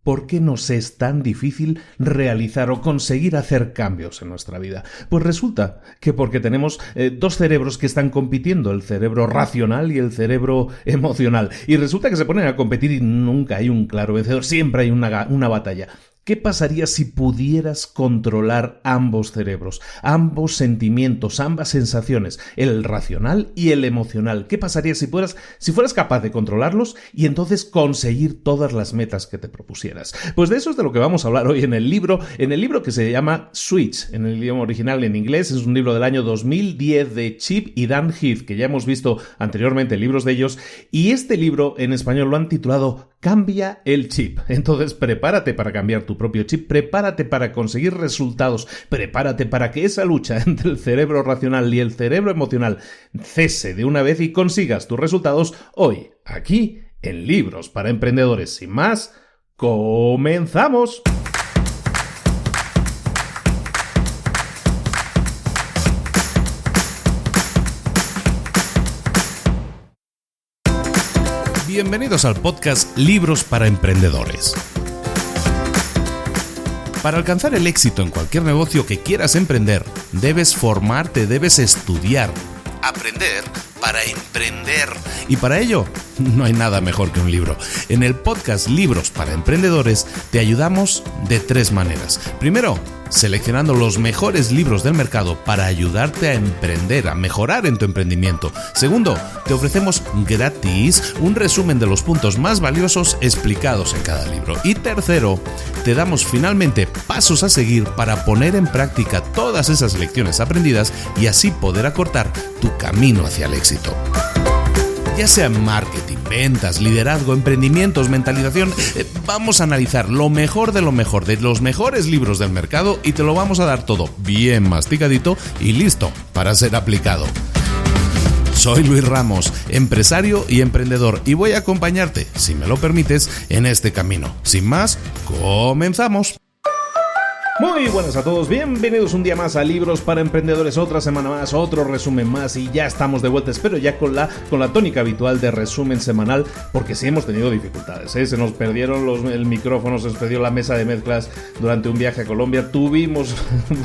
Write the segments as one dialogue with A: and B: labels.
A: ¿Por qué nos es tan difícil realizar o conseguir hacer cambios en nuestra vida? Pues resulta que porque tenemos dos cerebros que están compitiendo, el cerebro racional y el cerebro emocional. Y resulta que se ponen a competir y nunca hay un claro vencedor, siempre hay una batalla. ¿Qué pasaría si pudieras controlar ambos cerebros, ambos sentimientos, ambas sensaciones, el racional y el emocional? ¿Qué pasaría si fueras capaz de controlarlos y entonces conseguir todas las metas que te propusieras? Pues de eso es de lo que vamos a hablar hoy en el libro que se llama Switch, en el idioma original en inglés. Es un libro del año 2010 de Chip y Dan Heath, que ya hemos visto anteriormente libros de ellos, y este libro en español lo han titulado Cambia el chip. Entonces prepárate para cambiar tu propio chip, prepárate para conseguir resultados, prepárate para que esa lucha entre el cerebro racional y el cerebro emocional cese de una vez y consigas tus resultados hoy, aquí, en Libros para Emprendedores. Sin más, ¡comenzamos! Bienvenidos al podcast Libros para Emprendedores. Para alcanzar el éxito en cualquier negocio que quieras emprender, debes formarte, debes estudiar, aprender para emprender. Y para ello, no hay nada mejor que un libro. En el podcast Libros para Emprendedores te ayudamos de tres maneras. Primero, seleccionando los mejores libros del mercado para ayudarte a emprender, a mejorar en tu emprendimiento. Segundo, te ofrecemos gratis un resumen de los puntos más valiosos explicados en cada libro. Y tercero, te damos finalmente pasos a seguir para poner en práctica todas esas lecciones aprendidas y así poder acortar tu camino hacia el éxito. Ya sea marketing, ventas, liderazgo, emprendimientos, mentalización, vamos a analizar lo mejor de los mejores libros del mercado y te lo vamos a dar todo bien masticadito y listo para ser aplicado. Soy Luis Ramos, empresario y emprendedor, y voy a acompañarte, si me lo permites, en este camino. Sin más, comenzamos. Muy buenas a todos, bienvenidos un día más a Libros para Emprendedores, otra semana más, otro resumen más y ya estamos de vuelta, espero ya con la tónica habitual de resumen semanal, porque sí hemos tenido dificultades, se nos perdieron el micrófono, se nos perdió la mesa de mezclas durante un viaje a Colombia, tuvimos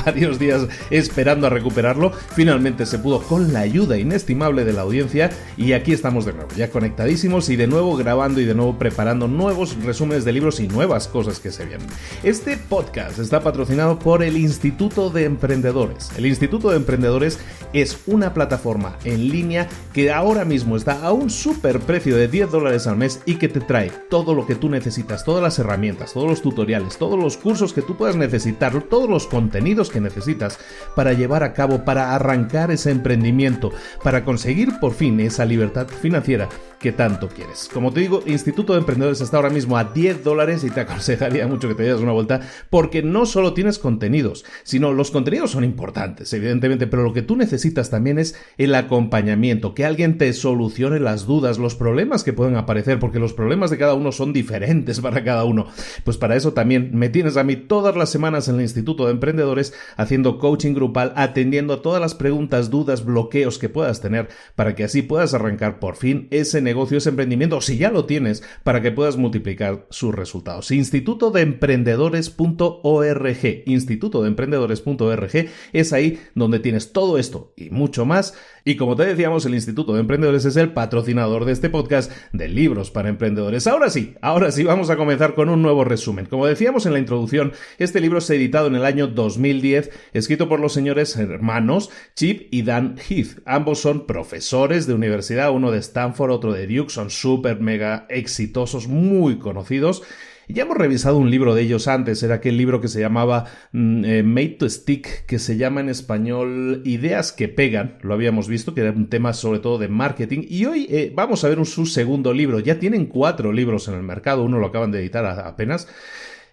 A: varios días esperando a recuperarlo, finalmente se pudo con la ayuda inestimable de la audiencia y aquí estamos de nuevo, ya conectadísimos y de nuevo grabando y de nuevo preparando nuevos resúmenes de libros y nuevas cosas que se vienen. Este podcast está patrocinado por el Instituto de Emprendedores. El Instituto de Emprendedores es una plataforma en línea que ahora mismo está a un super precio de $10 al mes y que te trae todo lo que tú necesitas, todas las herramientas, todos los tutoriales, todos los cursos que tú puedas necesitar, todos los contenidos que necesitas para llevar a cabo, para arrancar ese emprendimiento, para conseguir por fin esa libertad financiera que tanto quieres. Como te digo, Instituto de Emprendedores está ahora mismo a $10 y te aconsejaría mucho que te des una vuelta porque no solo tienes contenidos, sino los contenidos son importantes, evidentemente, pero lo que tú necesitas también es el acompañamiento, que alguien te solucione las dudas, los problemas que pueden aparecer, porque los problemas de cada uno son diferentes para cada uno. Pues para eso también me tienes a mí todas las semanas en el Instituto de Emprendedores haciendo coaching grupal, atendiendo a todas las preguntas, dudas, bloqueos que puedas tener para que así puedas arrancar por fin ese negocio, ese emprendimiento, o si ya lo tienes, para que puedas multiplicar sus resultados. Institutodeemprendedores.org, Institutodeemprendedores.org, es ahí donde tienes todo esto y mucho más. Y como te decíamos, el Instituto de Emprendedores es el patrocinador de este podcast de Libros para Emprendedores. Ahora sí, vamos a comenzar con un nuevo resumen. Como decíamos en la introducción, este libro se ha editado en el año 2010, escrito por los señores hermanos Chip y Dan Heath. Ambos son profesores de universidad, uno de Stanford, otro de Duke, son súper mega exitosos, muy conocidos. Ya hemos revisado un libro de ellos antes, era aquel libro que se llamaba Made to Stick, que se llama en español Ideas que Pegan, lo habíamos visto, que era un tema sobre todo de marketing, y hoy vamos a ver su segundo libro. Ya tienen 4 libros en el mercado, uno lo acaban de editar apenas.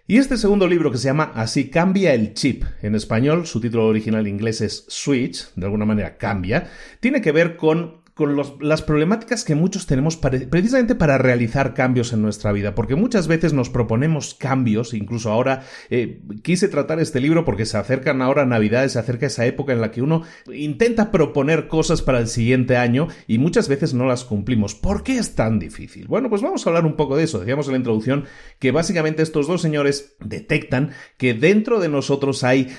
A: Y este segundo libro, que se llama así, Cambia el chip, en español, su título original inglés es Switch, de alguna manera cambia, tiene que ver con con las problemáticas que muchos tenemos precisamente para realizar cambios en nuestra vida, porque muchas veces nos proponemos cambios, incluso ahora quise tratar este libro porque se acercan ahora Navidades, se acerca esa época en la que uno intenta proponer cosas para el siguiente año y muchas veces no las cumplimos. ¿Por qué es tan difícil? Bueno, pues vamos a hablar un poco de eso. Decíamos en la introducción que básicamente estos dos señores detectan que dentro de nosotros hay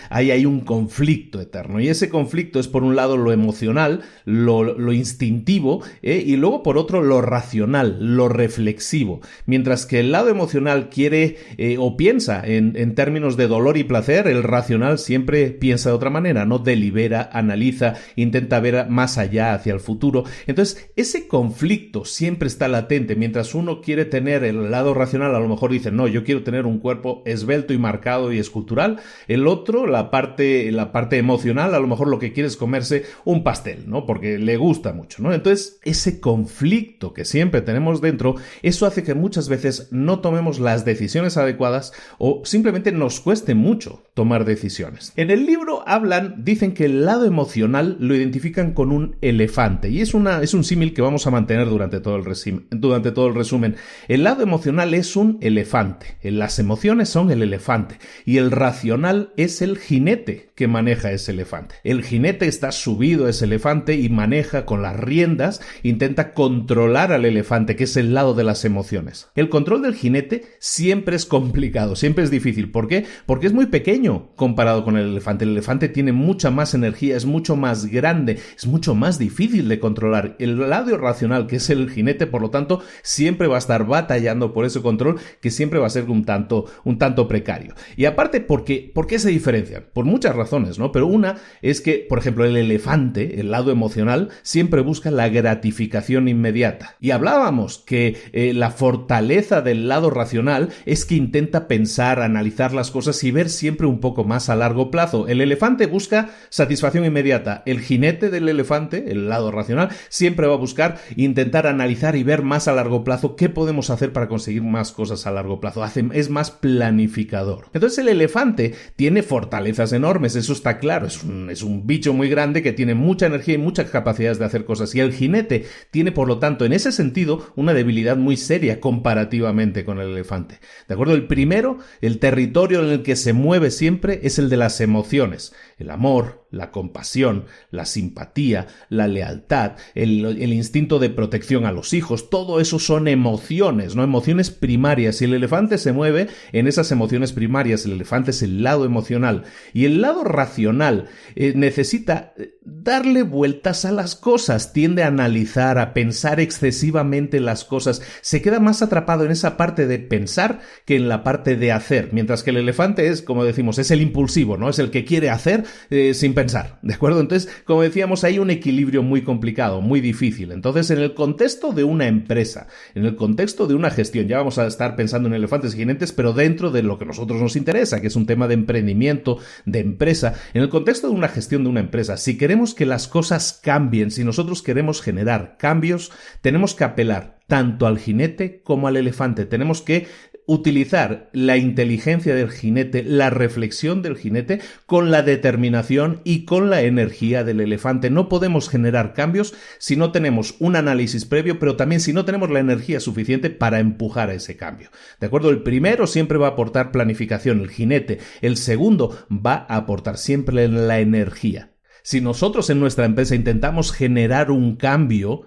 A: un conflicto eterno, y ese conflicto es por un lado lo emocional, lo instintivo, y luego por otro lo racional, lo reflexivo. Mientras que el lado emocional quiere o piensa en términos de dolor y placer, el racional siempre piensa de otra manera, ¿no? Delibera, analiza, intenta ver más allá hacia el futuro. Entonces, ese conflicto siempre está latente. Mientras uno quiere tener el lado racional, a lo mejor dice, no, yo quiero tener un cuerpo esbelto y marcado y escultural. El otro, la parte emocional, a lo mejor lo que quiere es comerse un pastel, ¿no? Porque le gusta mucho, ¿no? Entonces, ese conflicto que siempre tenemos dentro, eso hace que muchas veces no tomemos las decisiones adecuadas o simplemente nos cueste mucho tomar decisiones. En el libro dicen que el lado emocional lo identifican con un elefante, y es un símil que vamos a mantener durante todo el resumen. El lado emocional es un elefante, las emociones son el elefante, y el racional es el jinete que maneja ese elefante. El jinete está subido a ese elefante y maneja con las riendas, intenta controlar al elefante, que es el lado de las emociones. El control del jinete siempre es complicado, siempre es difícil. ¿Por qué? Porque es muy pequeño comparado con el elefante. El elefante tiene mucha más energía, es mucho más grande, es mucho más difícil de controlar. El lado racional, que es el jinete, por lo tanto, siempre va a estar batallando por ese control, que siempre va a ser un tanto precario. Y aparte, ¿por qué se diferencian? Por muchas razones, ¿no? Pero una es que, por ejemplo, el elefante, el lado emocional, siempre busca la gratificación inmediata. Y hablábamos que la fortaleza del lado racional es que intenta pensar, analizar las cosas y ver siempre un poco más a largo plazo. El elefante busca satisfacción inmediata. El jinete del elefante, el lado racional, siempre va a buscar intentar analizar y ver más a largo plazo qué podemos hacer para conseguir más cosas a largo plazo. Es más planificador. Entonces el elefante tiene fortalezas enormes, eso está claro. Es un bicho muy grande que tiene mucha energía y muchas capacidades de hacer cosas. Y el jinete tiene, por lo tanto, en ese sentido, una debilidad muy seria comparativamente con el elefante. ¿De acuerdo? El primero, el territorio en el que se mueve siempre es el de las emociones. El amor, la compasión, la simpatía, la lealtad, el instinto de protección a los hijos, todo eso son emociones, ¿no? Emociones primarias. Y el elefante se mueve en esas emociones primarias. El elefante es el lado emocional. Y el lado racional necesita darle vueltas a las cosas, tiende a analizar, a pensar excesivamente las cosas, se queda más atrapado en esa parte de pensar que en la parte de hacer, mientras que el elefante es, como decimos, es el impulsivo, ¿no? Es el que quiere hacer sin pensar, ¿de acuerdo? Entonces, como decíamos, hay un equilibrio muy complicado, muy difícil. Entonces, en el contexto de una empresa, en el contexto de una gestión, ya vamos a estar pensando en elefantes y jinetes, pero dentro de lo que a nosotros nos interesa, que es un tema de emprendimiento, de empresa, en el contexto de una gestión de una empresa, si queremos que las cosas cambien, si nosotros queremos generar cambios, tenemos que apelar tanto al jinete como al elefante. Tenemos que utilizar la inteligencia del jinete, la reflexión del jinete, con la determinación y con la energía del elefante. No podemos generar cambios si no tenemos un análisis previo, pero también si no tenemos la energía suficiente para empujar a ese cambio. ¿De acuerdo? El primero siempre va a aportar planificación, el jinete. El segundo va a aportar siempre la energía. Si nosotros en nuestra empresa intentamos generar un cambio,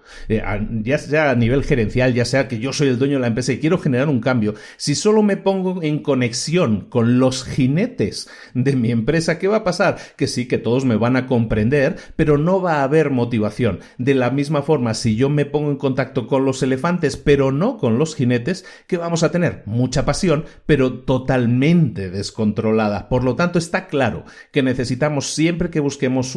A: ya sea a nivel gerencial, ya sea que yo soy el dueño de la empresa y quiero generar un cambio, si solo me pongo en conexión con los jinetes de mi empresa, ¿qué va a pasar? Que sí, que todos me van a comprender, pero no va a haber motivación. De la misma forma, si yo me pongo en contacto con los elefantes, pero no con los jinetes, ¿qué vamos a tener? Mucha pasión, pero totalmente descontrolada. Por lo tanto, está claro que necesitamos, siempre que busquemos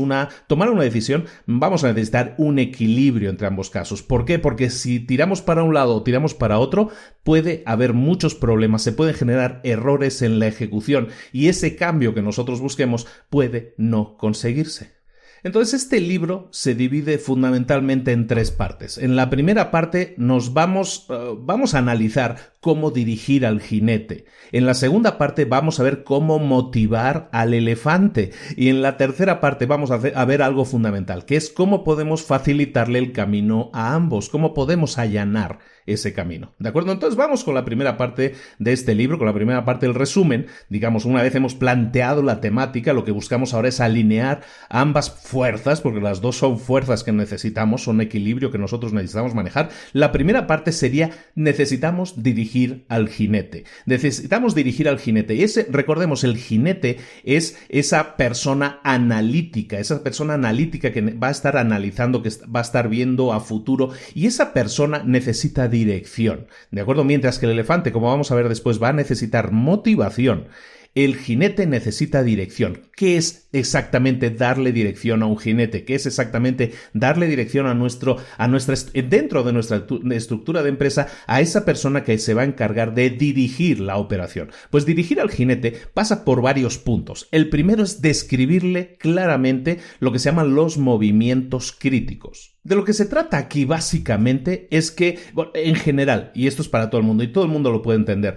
A: tomar una decisión, vamos a necesitar un equilibrio entre ambos casos. ¿Por qué? Porque si tiramos para un lado o tiramos para otro, puede haber muchos problemas, se pueden generar errores en la ejecución y ese cambio que nosotros busquemos puede no conseguirse. Entonces este libro se divide fundamentalmente en tres partes. En la primera parte nos vamos a analizar cómo dirigir al jinete. En la segunda parte vamos a ver cómo motivar al elefante. Y en la tercera parte vamos a ver algo fundamental, que es cómo podemos facilitarle el camino a ambos, cómo podemos allanar ese camino. ¿De acuerdo? Entonces vamos con la primera parte de este libro, con la primera parte del resumen. Digamos, una vez hemos planteado la temática, lo que buscamos ahora es alinear ambas fuerzas, porque las dos son fuerzas que necesitamos, son equilibrio que nosotros necesitamos manejar. La primera parte sería, necesitamos dirigir al jinete. Necesitamos dirigir al jinete. Y recordemos, el jinete es esa persona analítica que va a estar analizando, que va a estar viendo a futuro, y esa persona necesita dirección, ¿de acuerdo? Mientras que el elefante, como vamos a ver después, va a necesitar motivación. El jinete necesita dirección. ¿Qué es exactamente darle dirección a un jinete? ¿Qué es exactamente darle dirección dentro de nuestra estructura de empresa, a esa persona que se va a encargar de dirigir la operación? Pues dirigir al jinete pasa por varios puntos. El primero es describirle claramente lo que se llaman los movimientos críticos. De lo que se trata aquí básicamente es que, bueno, en general, y esto es para todo el mundo y todo el mundo lo puede entender,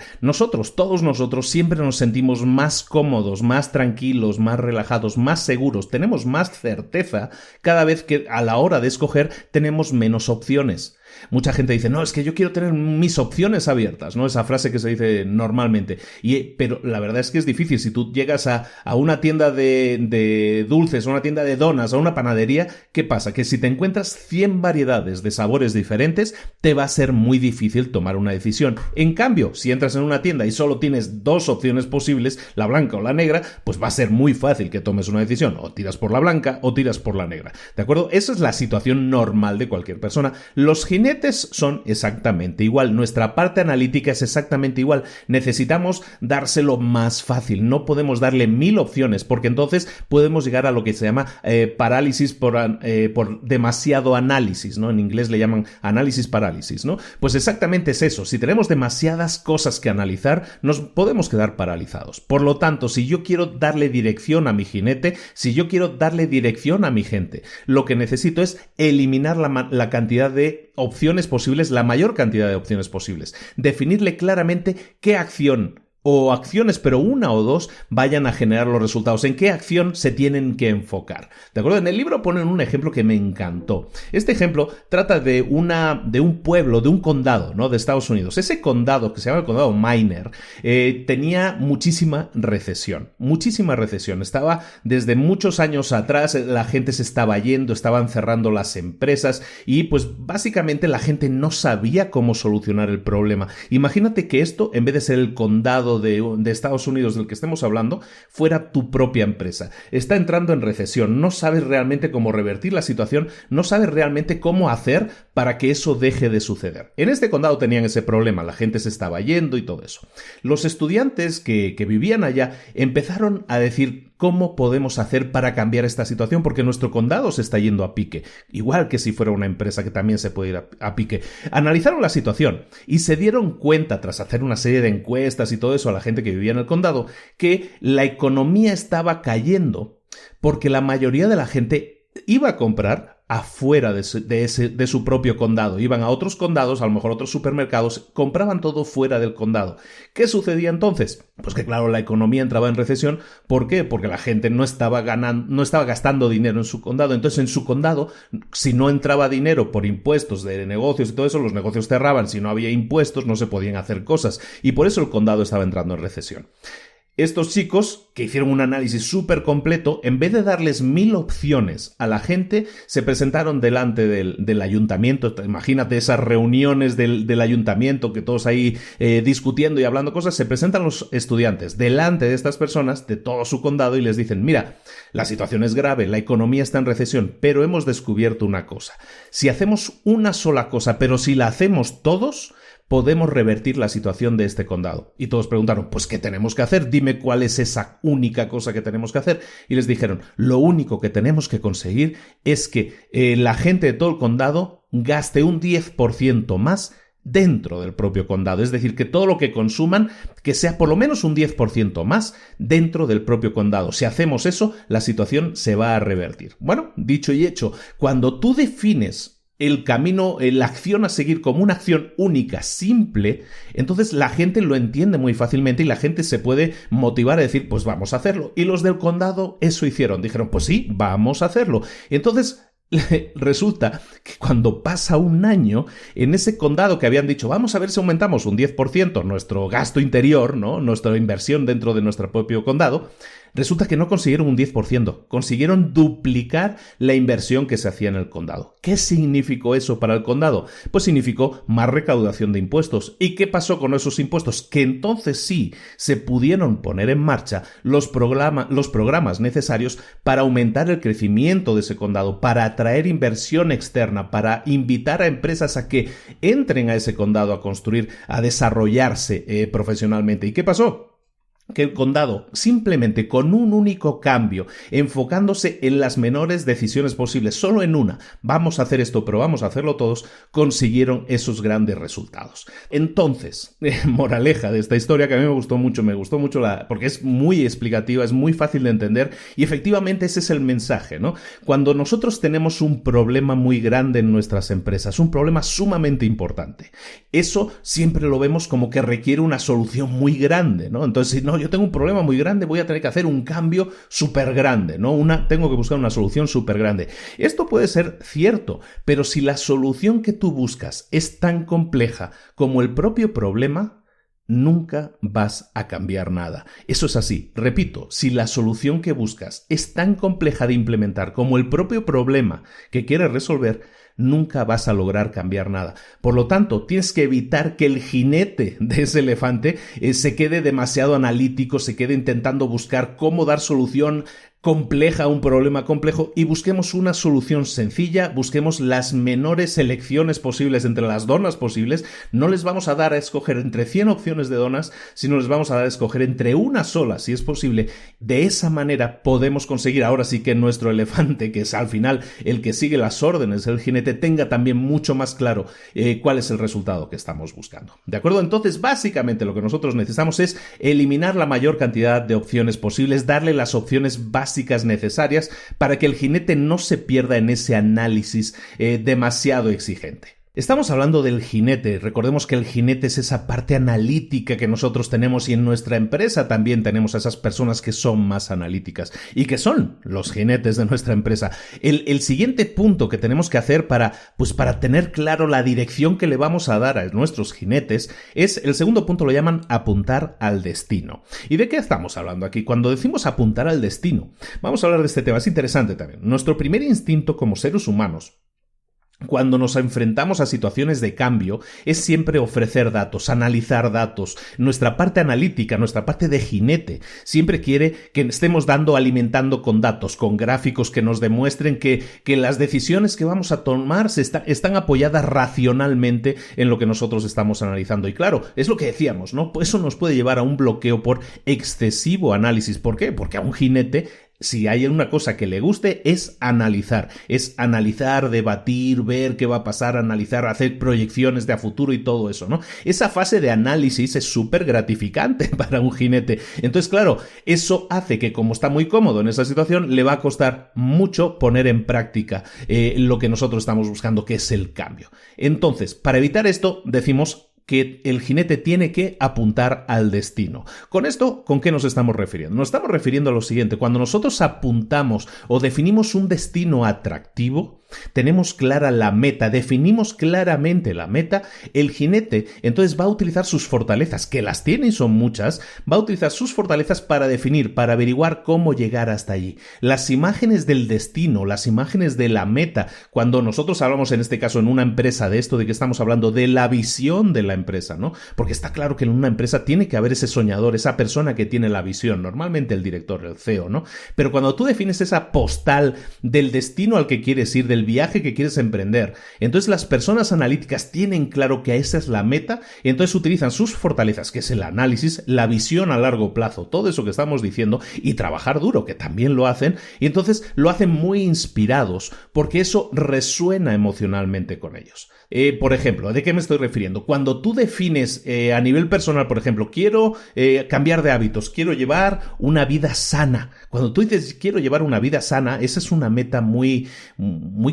A: todos nosotros siempre nos sentimos más cómodos, más tranquilos, más relajados, más seguros, tenemos más certeza cada vez que a la hora de escoger tenemos menos opciones. Mucha gente dice, no, es que yo quiero tener mis opciones abiertas, ¿no? Esa frase que se dice normalmente. Pero la verdad es que es difícil. Si tú llegas a una tienda de dulces, a una tienda de donas, a una panadería, ¿qué pasa? Que si te encuentras 100 variedades de sabores diferentes, te va a ser muy difícil tomar una decisión. En cambio, si entras en una tienda y solo tienes 2 opciones posibles, la blanca o la negra, pues va a ser muy fácil que tomes una decisión. O tiras por la blanca o tiras por la negra. ¿De acuerdo? Esa es la situación normal de cualquier persona. Los jinetes son exactamente igual, nuestra parte analítica es exactamente igual, necesitamos dárselo más fácil, no podemos darle 1000 opciones porque entonces podemos llegar a lo que se llama parálisis por demasiado análisis, ¿no? En inglés le llaman análisis parálisis, ¿no? Pues exactamente es eso, si tenemos demasiadas cosas que analizar, nos podemos quedar paralizados. Por lo tanto, si yo quiero darle dirección a mi jinete, si yo quiero darle dirección a mi gente, lo que necesito es eliminar la cantidad de opciones posibles, la mayor cantidad de opciones posibles. Definirle claramente qué acción o acciones, pero una o dos, vayan a generar los resultados. ¿En qué acción se tienen que enfocar? ¿De acuerdo? En el libro ponen un ejemplo que me encantó. Este ejemplo trata de un pueblo, de un condado, ¿no? De Estados Unidos. Ese condado, que se llama el condado Minor, tenía muchísima recesión. Muchísima recesión. Estaba desde muchos años atrás, la gente se estaba yendo, estaban cerrando las empresas y pues básicamente la gente no sabía cómo solucionar el problema. Imagínate que esto, en vez de ser el condado de Estados Unidos del que estemos hablando, fuera tu propia empresa. Está entrando en recesión, no sabes realmente cómo revertir la situación, no sabes realmente cómo hacer para que eso deje de suceder. En este condado tenían ese problema, la gente se estaba yendo y todo eso. Los estudiantes que vivían allá empezaron a decir, ¿cómo podemos hacer para cambiar esta situación? Porque nuestro condado se está yendo a pique, igual que si fuera una empresa que también se puede ir a pique. Analizaron la situación y se dieron cuenta, tras hacer una serie de encuestas y todo eso a la gente que vivía en el condado, que la economía estaba cayendo porque la mayoría de la gente iba a comprar afuera de su propio condado. Iban a otros condados, a lo mejor otros supermercados, compraban todo fuera del condado. ¿Qué sucedía entonces? Pues que claro, la economía entraba en recesión. ¿Por qué? Porque la gente no estaba gastando dinero en su condado. Entonces, en su condado, si no entraba dinero por impuestos de negocios y todo eso, los negocios cerraban. Si no había impuestos, no se podían hacer cosas. Y por eso el condado estaba entrando en recesión. Estos chicos, que hicieron un análisis súper completo, en vez de darles 1000 opciones a la gente, se presentaron delante del ayuntamiento. Imagínate esas reuniones del ayuntamiento, que todos ahí discutiendo y hablando cosas. Se presentan los estudiantes delante de estas personas, de todo su condado, y les dicen, mira, la situación es grave, la economía está en recesión, pero hemos descubierto una cosa. Si hacemos una sola cosa, pero si la hacemos todos, podemos revertir la situación de este condado. Y todos preguntaron, pues ¿qué tenemos que hacer? Dime cuál es esa única cosa que tenemos que hacer. Y les dijeron, lo único que tenemos que conseguir es que la gente de todo el condado gaste un 10% más dentro del propio condado. Es decir, que todo lo que consuman, que sea por lo menos un 10% más dentro del propio condado. Si hacemos eso, la situación se va a revertir. Bueno, dicho y hecho, cuando tú defines el camino, la acción a seguir como una acción única, simple, entonces la gente lo entiende muy fácilmente y la gente se puede motivar a decir, pues vamos a hacerlo. Y los del condado eso hicieron, dijeron, pues sí, vamos a hacerlo. Entonces resulta que cuando pasa un año, en ese condado que habían dicho, vamos a ver si aumentamos un 10% nuestro gasto interior, ¿no? Nuestra inversión dentro de nuestro propio condado, resulta que no consiguieron un 10%, consiguieron duplicar la inversión que se hacía en el condado. ¿Qué significó eso para el condado? Pues significó más recaudación de impuestos. ¿Y qué pasó con esos impuestos? Que entonces sí se pudieron poner en marcha los programas necesarios para aumentar el crecimiento de ese condado, para atraer inversión externa, para invitar a empresas a que entren a ese condado a construir, a desarrollarse profesionalmente. ¿Y qué pasó? Que el condado, simplemente con un único cambio, enfocándose en las menores decisiones posibles, solo en una, vamos a hacer esto, pero vamos a hacerlo todos, consiguieron esos grandes resultados. Entonces, moraleja de esta historia que a mí me gustó mucho porque es muy explicativa, es muy fácil de entender y efectivamente ese es el mensaje, ¿no? Cuando nosotros tenemos un problema muy grande en nuestras empresas, un problema sumamente importante, eso siempre lo vemos como que requiere una solución muy grande, ¿no? Entonces, si no, yo tengo un problema muy grande, voy a tener que hacer un cambio súper grande, ¿no? Tengo que buscar una solución súper grande. Esto puede ser cierto, pero si la solución que tú buscas es tan compleja como el propio problema, nunca vas a cambiar nada. Eso es así. Repito, si la solución que buscas es tan compleja de implementar como el propio problema que quieres resolver, nunca vas a lograr cambiar nada. Por lo tanto, tienes que evitar que el jinete de ese elefante se quede demasiado analítico, se quede intentando buscar cómo dar solución compleja a un problema complejo y busquemos una solución sencilla, busquemos las menores selecciones posibles entre las donas posibles. No les vamos a dar a escoger entre 100 opciones de donas, sino les vamos a dar a escoger entre una sola, si es posible. De esa manera podemos conseguir ahora sí que nuestro elefante, que es al final el que sigue las órdenes del jinete, tenga también mucho más claro cuál es el resultado que estamos buscando. ¿De acuerdo? Entonces, básicamente lo que nosotros necesitamos es eliminar la mayor cantidad de opciones posibles, darle las opciones básicas necesarias para que el jinete no se pierda en ese análisis demasiado exigente. Estamos hablando del jinete. Recordemos que el jinete es esa parte analítica que nosotros tenemos y en nuestra empresa también tenemos a esas personas que son más analíticas y que son los jinetes de nuestra empresa. El siguiente punto que tenemos que hacer para tener claro la dirección que le vamos a dar a nuestros jinetes es, el segundo punto lo llaman apuntar al destino. ¿Y de qué estamos hablando aquí? Cuando decimos apuntar al destino, vamos a hablar de este tema. Es interesante también. Nuestro primer instinto como seres humanos, cuando nos enfrentamos a situaciones de cambio, es siempre ofrecer datos, analizar datos. Nuestra parte analítica, nuestra parte de jinete, siempre quiere que estemos alimentando con datos, con gráficos que nos demuestren que las decisiones que vamos a tomar están apoyadas racionalmente en lo que nosotros estamos analizando. Y claro, es lo que decíamos, ¿no? Eso nos puede llevar a un bloqueo por excesivo análisis. ¿Por qué? Porque a un jinete, si hay una cosa que le guste, es analizar, debatir, ver qué va a pasar, analizar, hacer proyecciones de a futuro y todo eso, ¿no? Esa fase de análisis es súper gratificante para un jinete. Entonces, claro, eso hace que, como está muy cómodo en esa situación, le va a costar mucho poner en práctica lo que nosotros estamos buscando, que es el cambio. Entonces, para evitar esto, decimos que el jinete tiene que apuntar al destino. Con esto, ¿con qué nos estamos refiriendo? Nos estamos refiriendo a lo siguiente. Cuando nosotros apuntamos o definimos un destino atractivo, tenemos clara la meta, definimos claramente la meta, el jinete entonces va a utilizar sus fortalezas, que las tiene y son muchas, va a utilizar sus fortalezas para definir, para averiguar cómo llegar hasta allí. Las imágenes del destino, las imágenes de la meta, cuando nosotros hablamos en este caso en una empresa de esto, de que estamos hablando de la visión de la empresa, ¿no? Porque está claro que en una empresa tiene que haber ese soñador, esa persona que tiene la visión, normalmente el director, el CEO, ¿no? Pero cuando tú defines esa postal del destino al que quieres ir, del viaje que quieres emprender, entonces las personas analíticas tienen claro que esa es la meta y entonces utilizan sus fortalezas, que es el análisis, la visión a largo plazo, todo eso que estamos diciendo, y trabajar duro, que también lo hacen, y entonces lo hacen muy inspirados porque eso resuena emocionalmente con ellos. Por ejemplo, ¿de qué me estoy refiriendo? Cuando tú defines a nivel personal, por ejemplo, quiero cambiar de hábitos, quiero llevar una vida sana. Cuando tú dices quiero llevar una vida sana, esa es una meta muy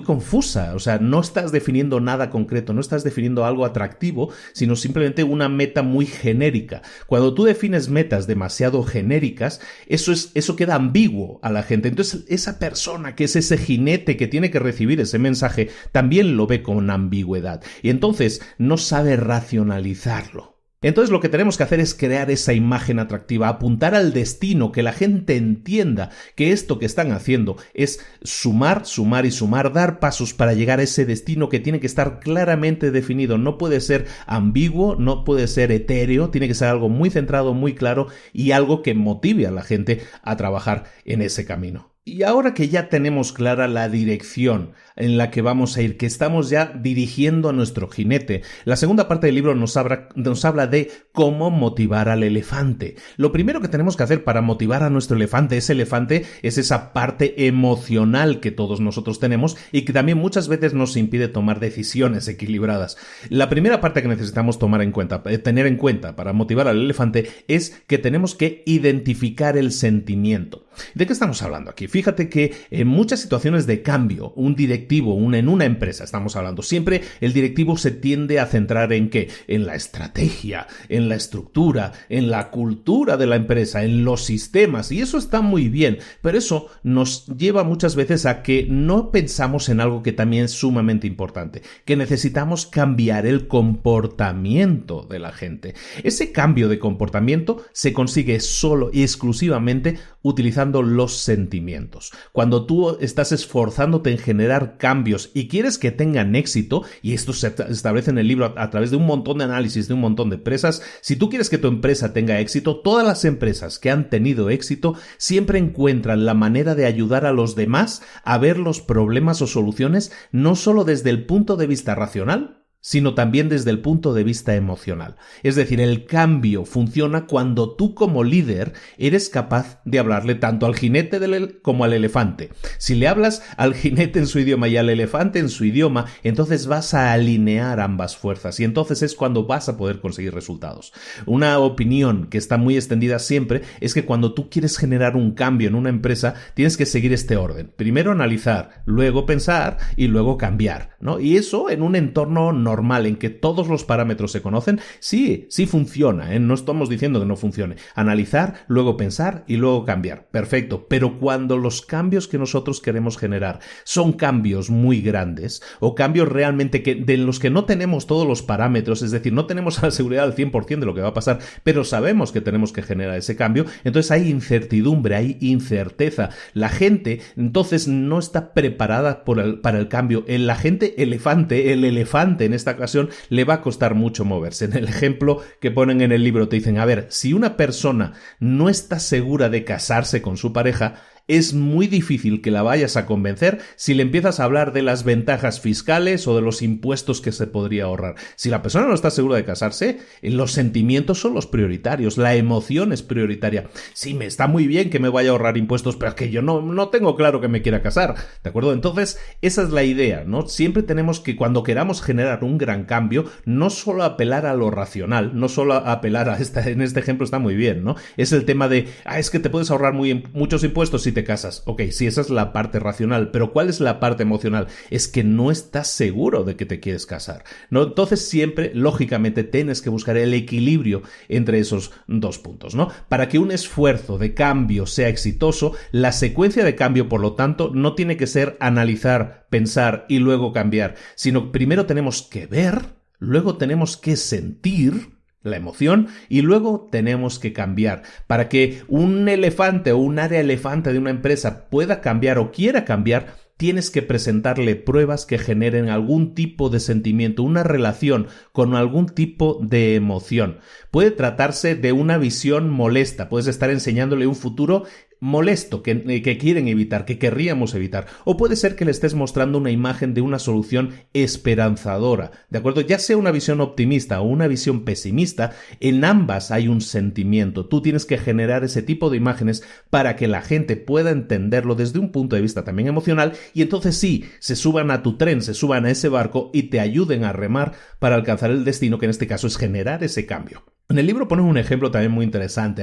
A: confusa. O sea, no estás definiendo nada concreto, no estás definiendo algo atractivo, sino simplemente una meta muy genérica. Cuando tú defines metas demasiado genéricas, eso queda ambiguo a la gente. Entonces, esa persona que es ese jinete que tiene que recibir ese mensaje, también lo ve con ambigüedad. Y entonces no sabe racionalizarlo. Entonces lo que tenemos que hacer es crear esa imagen atractiva, apuntar al destino, que la gente entienda que esto que están haciendo es sumar, sumar y sumar, dar pasos para llegar a ese destino que tiene que estar claramente definido. No puede ser ambiguo, no puede ser etéreo, tiene que ser algo muy centrado, muy claro y algo que motive a la gente a trabajar en ese camino. Y ahora que ya tenemos clara la dirección en la que vamos a ir, que estamos ya dirigiendo a nuestro jinete, la segunda parte del libro nos habla de cómo motivar al elefante. Lo primero que tenemos que hacer para motivar a nuestro elefante es esa parte emocional que todos nosotros tenemos y que también muchas veces nos impide tomar decisiones equilibradas. La primera parte que necesitamos tener en cuenta para motivar al elefante es que tenemos que identificar el sentimiento. ¿De qué estamos hablando aquí? Fíjate que en muchas situaciones de cambio, un directivo, en una empresa estamos hablando, siempre el directivo se tiende a centrar ¿en qué? En la estrategia, en la estructura, en la cultura de la empresa, en los sistemas, y eso está muy bien, pero eso nos lleva muchas veces a que no pensamos en algo que también es sumamente importante, que necesitamos cambiar el comportamiento de la gente. Ese cambio de comportamiento se consigue solo y exclusivamente utilizando los sentimientos. Cuando tú estás esforzándote en generar cambios y quieres que tengan éxito, y esto se establece en el libro a través de un montón de análisis de un montón de empresas, si tú quieres que tu empresa tenga éxito, todas las empresas que han tenido éxito siempre encuentran la manera de ayudar a los demás a ver los problemas o soluciones no solo desde el punto de vista racional, sino también desde el punto de vista emocional. Es decir, el cambio funciona cuando tú como líder eres capaz de hablarle tanto al jinete como al elefante. Si le hablas al jinete en su idioma y al elefante en su idioma, entonces vas a alinear ambas fuerzas y entonces es cuando vas a poder conseguir resultados. Una opinión que está muy extendida siempre es que cuando tú quieres generar un cambio en una empresa, tienes que seguir este orden. Primero analizar, luego pensar y luego cambiar, ¿no? Y eso en un entorno normal en que todos los parámetros se conocen, sí funciona, ¿eh? No estamos diciendo que no funcione. Analizar, luego pensar y luego cambiar. Perfecto, pero cuando los cambios que nosotros queremos generar son cambios muy grandes o cambios realmente de los que no tenemos todos los parámetros, es decir, no tenemos la seguridad al 100% de lo que va a pasar, pero sabemos que tenemos que generar ese cambio, entonces hay incertidumbre, hay incerteza. La gente entonces no está preparada para el cambio. El elefante en esta ocasión le va a costar mucho moverse. En el ejemplo que ponen en el libro te dicen, a ver, si una persona no está segura de casarse con su pareja, es muy difícil que la vayas a convencer si le empiezas a hablar de las ventajas fiscales o de los impuestos que se podría ahorrar. Si la persona no está segura de casarse, los sentimientos son los prioritarios, la emoción es prioritaria. Sí, me está muy bien que me vaya a ahorrar impuestos, pero es que yo no tengo claro que me quiera casar, ¿de acuerdo? Entonces, esa es la idea, ¿no? Siempre tenemos que, cuando queramos generar un gran cambio, no solo apelar a lo racional, no solo apelar en este ejemplo está muy bien, ¿no? Es el tema de, es que te puedes ahorrar muchos impuestos si te casas. Ok, sí, esa es la parte racional, pero ¿cuál es la parte emocional? Es que no estás seguro de que te quieres casar, ¿no? Entonces siempre, lógicamente, tienes que buscar el equilibrio entre esos dos puntos, ¿no? Para que un esfuerzo de cambio sea exitoso, la secuencia de cambio, por lo tanto, no tiene que ser analizar, pensar y luego cambiar, sino primero tenemos que ver, luego tenemos que sentir la emoción y luego tenemos que cambiar. Para que un elefante o un área elefante de una empresa pueda cambiar o quiera cambiar, tienes que presentarle pruebas que generen algún tipo de sentimiento, una relación con algún tipo de emoción. Puede tratarse de una visión molesta, puedes estar enseñándole un futuro molesto, que quieren evitar, que querríamos evitar. O puede ser que le estés mostrando una imagen de una solución esperanzadora, ¿de acuerdo? Ya sea una visión optimista o una visión pesimista, en ambas hay un sentimiento. Tú tienes que generar ese tipo de imágenes para que la gente pueda entenderlo desde un punto de vista también emocional y entonces sí, se suban a tu tren, se suban a ese barco y te ayuden a remar para alcanzar el destino, que en este caso es generar ese cambio. En el libro ponen un ejemplo también muy interesante.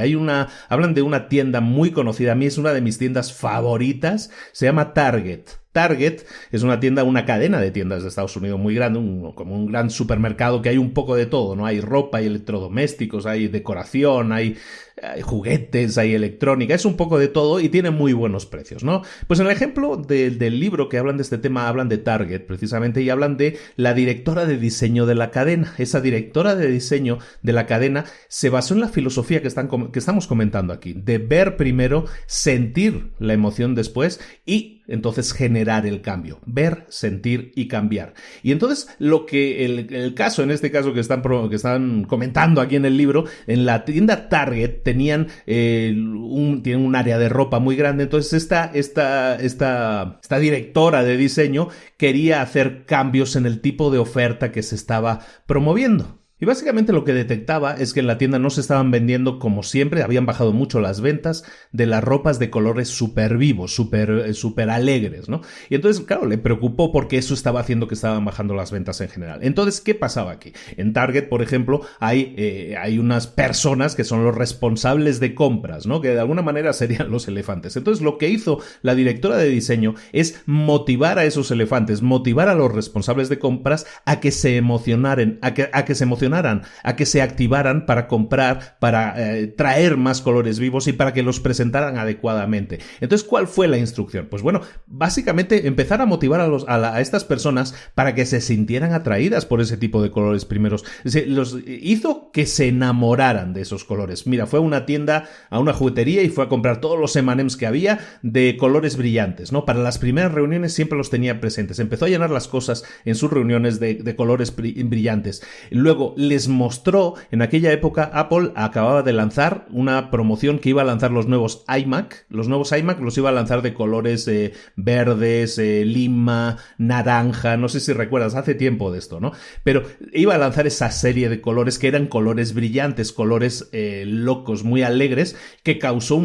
A: Hablan de una tienda muy conocida, a mí es una de mis tiendas favoritas, se llama Target. Target es una tienda, una cadena de tiendas de Estados Unidos muy grande, como un gran supermercado que hay un poco de todo, ¿no? Hay ropa, hay electrodomésticos, hay decoración, hay juguetes, hay electrónica, es un poco de todo y tiene muy buenos precios, ¿no? Pues en el ejemplo del libro que hablan de este tema, hablan de Target precisamente y hablan de la directora de diseño de la cadena. Esa directora de diseño de la cadena se basó en la filosofía que estamos comentando aquí, de ver primero, sentir la emoción después y entonces generar el cambio, ver, sentir y cambiar. Y entonces el caso, en este caso que están comentando aquí en el libro, en la tienda Target tienen un área de ropa muy grande, entonces esta directora de diseño quería hacer cambios en el tipo de oferta que se estaba promoviendo. Y básicamente lo que detectaba es que en la tienda no se estaban vendiendo como siempre, habían bajado mucho las ventas de las ropas de colores súper vivos, súper alegres, ¿no? Y entonces, claro, le preocupó porque eso estaba haciendo que estaban bajando las ventas en general. Entonces, ¿qué pasaba aquí? En Target, por ejemplo, hay unas personas que son los responsables de compras, ¿no? Que de alguna manera serían los elefantes. Entonces, lo que hizo la directora de diseño es motivar a esos elefantes, motivar a los responsables de compras a que se emocionaran, a que se activaran para comprar, para traer más colores vivos y para que los presentaran adecuadamente. Entonces, ¿cuál fue la instrucción? Pues bueno, básicamente empezar a motivar a estas personas para que se sintieran atraídas por ese tipo de colores primeros. Los hizo que se enamoraran de esos colores. Mira, fue a una tienda, a una juguetería y fue a comprar todos los M&M's que había de colores brillantes, ¿no? Para las primeras reuniones siempre los tenía presentes. Empezó a llenar las cosas en sus reuniones de colores brillantes. Luego, les mostró, en aquella época Apple acababa de lanzar una promoción que iba a lanzar los nuevos iMac. Los nuevos iMac los iba a lanzar de colores verdes, lima, naranja, no sé si recuerdas, hace tiempo de esto, ¿no? Pero iba a lanzar esa serie de colores que eran colores brillantes, colores locos, muy alegres, que causó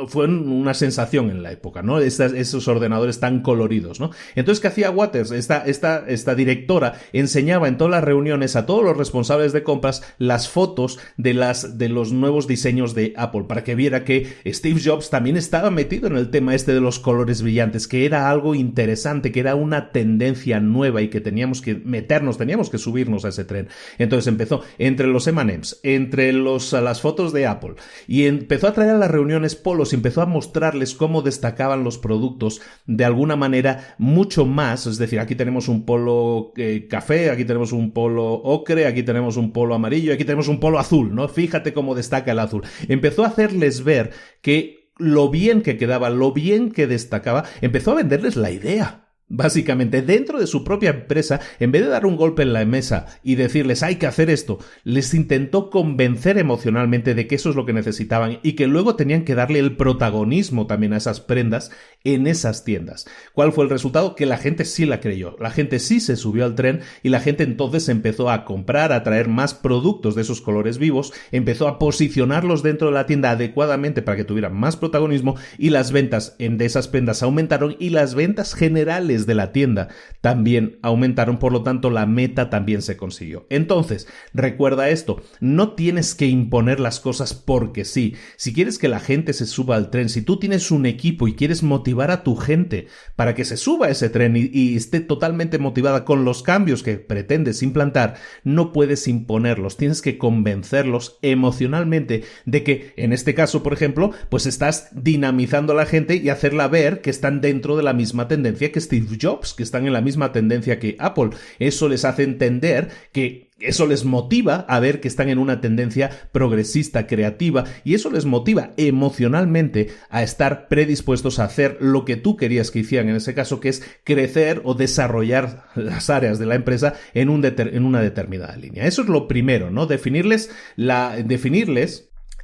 A: fue una sensación en la época, ¿no? Esos ordenadores tan coloridos, ¿no? Entonces, ¿qué hacía Waters? Esta directora enseñaba en todas las reuniones a todos los responsables de compras las fotos de los nuevos diseños de Apple para que viera que Steve Jobs también estaba metido en el tema de los colores brillantes, que era algo interesante, que era una tendencia nueva y que teníamos que teníamos que subirnos a ese tren. Entonces empezó entre los M&M's, entre las fotos de Apple y empezó a traer a las reuniones polos y empezó a mostrarles cómo destacaban los productos de alguna manera mucho más, es decir, aquí tenemos un polo café, aquí tenemos un polo ocre, aquí tenemos un polo amarillo, aquí tenemos un polo azul, ¿no? Fíjate cómo destaca el azul. Empezó a hacerles ver que lo bien que quedaba, lo bien que destacaba, empezó a venderles la idea. Básicamente, dentro de su propia empresa, en vez de dar un golpe en la mesa y decirles hay que hacer esto, les intentó convencer emocionalmente de que eso es lo que necesitaban y que luego tenían que darle el protagonismo también a esas prendas en esas tiendas. ¿Cuál fue el resultado? Que la gente sí la creyó, la gente sí se subió al tren y la gente entonces empezó a comprar, a traer más productos de esos colores vivos, empezó a posicionarlos dentro de la tienda adecuadamente para que tuvieran más protagonismo y las ventas de esas prendas aumentaron y las ventas generales de la tienda también aumentaron, por lo tanto la meta también se consiguió. Entonces, recuerda esto, no tienes que imponer las cosas porque sí. Si quieres que la gente se suba al tren, si tú tienes un equipo y quieres motivar a tu gente para que se suba a ese tren y esté totalmente motivada con los cambios que pretendes implantar, no puedes imponerlos, tienes que convencerlos emocionalmente de que, en este caso, por ejemplo, pues estás dinamizando a la gente y hacerla ver que están dentro de la misma tendencia que Steve Jobs, que están en la misma tendencia que Apple. Eso les hace entender que eso les motiva a ver que están en una tendencia progresista, creativa, y eso les motiva emocionalmente a estar predispuestos a hacer lo que tú querías que hicieran en ese caso, que es crecer o desarrollar las áreas de la empresa en una determinada línea. Eso es lo primero, ¿no? Definirles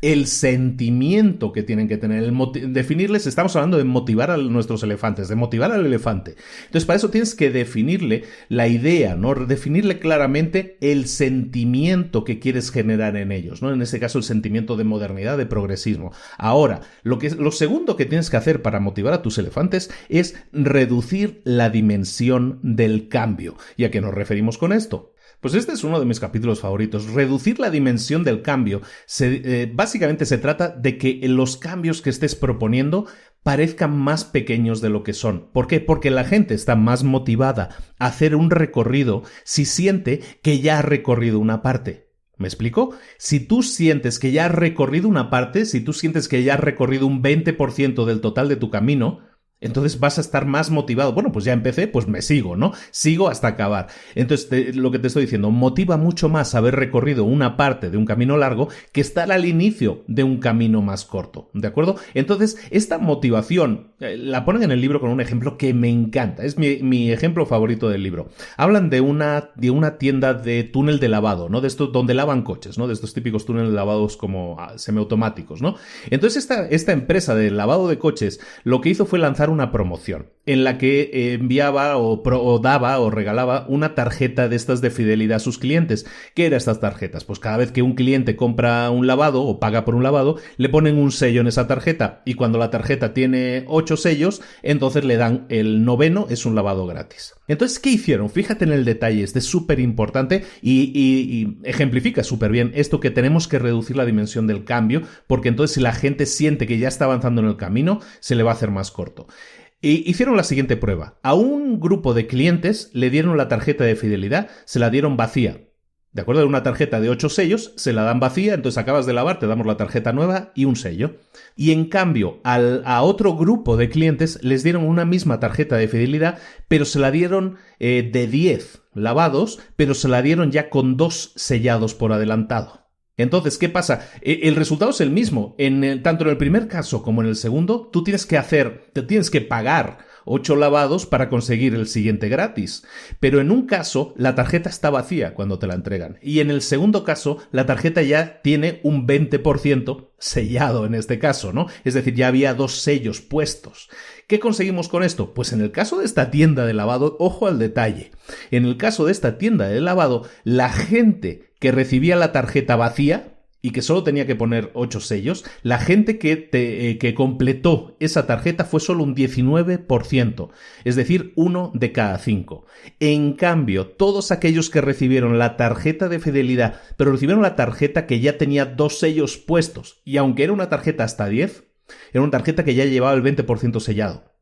A: el sentimiento que tienen que tener, definirles, estamos hablando de motivar a nuestros elefantes, de motivar al elefante. Entonces, para eso tienes que definirle la idea, ¿no? Definirle claramente el sentimiento que quieres generar en ellos, ¿no? En este caso, el sentimiento de modernidad, de progresismo. Ahora, lo segundo que tienes que hacer para motivar a tus elefantes es reducir la dimensión del cambio. ¿Y a qué nos referimos con esto? Pues este es uno de mis capítulos favoritos. Reducir la dimensión del cambio. Básicamente se trata de que los cambios que estés proponiendo parezcan más pequeños de lo que son. ¿Por qué? Porque la gente está más motivada a hacer un recorrido si siente que ya ha recorrido una parte. ¿Me explico? Si tú sientes que ya has recorrido una parte, si tú sientes que ya has recorrido un 20% del total de tu camino, entonces vas a estar más motivado. Bueno, pues ya empecé, pues me sigo, ¿no? Sigo hasta acabar. Entonces, lo que te estoy diciendo, motiva mucho más haber recorrido una parte de un camino largo que estar al inicio de un camino más corto, ¿de acuerdo? Entonces, esta motivación la ponen en el libro con un ejemplo que me encanta. Es mi ejemplo favorito del libro. Hablan de una tienda de túnel de lavado, ¿no? De estos donde lavan coches, ¿no? De estos típicos túneles de lavados como semiautomáticos, ¿no? Entonces, esta empresa de lavado de coches lo que hizo fue lanzar una promoción en la que enviaba o daba o regalaba una tarjeta de estas de fidelidad a sus clientes. ¿Qué eran estas tarjetas? Pues cada vez que un cliente compra un lavado o paga por un lavado, le ponen un sello en esa tarjeta y cuando la tarjeta tiene 8 sellos, entonces le dan el 9º, es un lavado gratis. Entonces, ¿qué hicieron? Fíjate en el detalle, este es súper importante y ejemplifica súper bien esto, que tenemos que reducir la dimensión del cambio, porque entonces si la gente siente que ya está avanzando en el camino, se le va a hacer más corto. Y hicieron la siguiente prueba. A un grupo de clientes le dieron la tarjeta de fidelidad, se la dieron vacía. ¿De acuerdo? Era una tarjeta de 8 sellos, se la dan vacía, entonces acabas de lavar, te damos la tarjeta nueva y un sello. Y en cambio, a otro grupo de clientes les dieron una misma tarjeta de fidelidad, pero se la dieron de 10 lavados, pero se la dieron ya con 2 sellados por adelantado. Entonces, ¿qué pasa? El resultado es el mismo. Tanto en el primer caso como en el segundo, te tienes que pagar 8 lavados para conseguir el siguiente gratis. Pero en un caso, la tarjeta está vacía cuando te la entregan. Y en el segundo caso, la tarjeta ya tiene un 20% sellado en este caso, ¿no? Es decir, ya había 2 sellos puestos. ¿Qué conseguimos con esto? Pues en el caso de esta tienda de lavado, ojo al detalle. En el caso de esta tienda de lavado, la gente que recibía la tarjeta vacía y que solo tenía que poner 8 sellos, la gente que completó esa tarjeta fue solo un 19%, es decir, 1 de cada 5. En cambio, todos aquellos que recibieron la tarjeta de fidelidad, pero recibieron la tarjeta que ya tenía 2 sellos puestos, y aunque era una tarjeta hasta 10, era una tarjeta que ya llevaba el 20% sellado.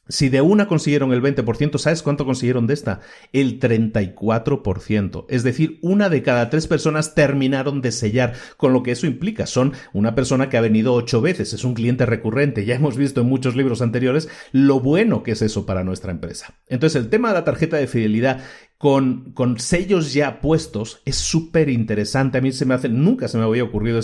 A: Si de una consiguieron el 20%, ¿sabes cuánto consiguieron de esta? El 34%. Es decir, 1 de cada 3 personas terminaron de sellar, con lo que eso implica. Son una persona que ha venido 8 veces, es un cliente recurrente. Ya hemos visto en muchos libros anteriores lo bueno que es eso para nuestra empresa. Entonces, el tema de la tarjeta de fidelidad con sellos ya puestos es súper interesante. A mí nunca se me había ocurrido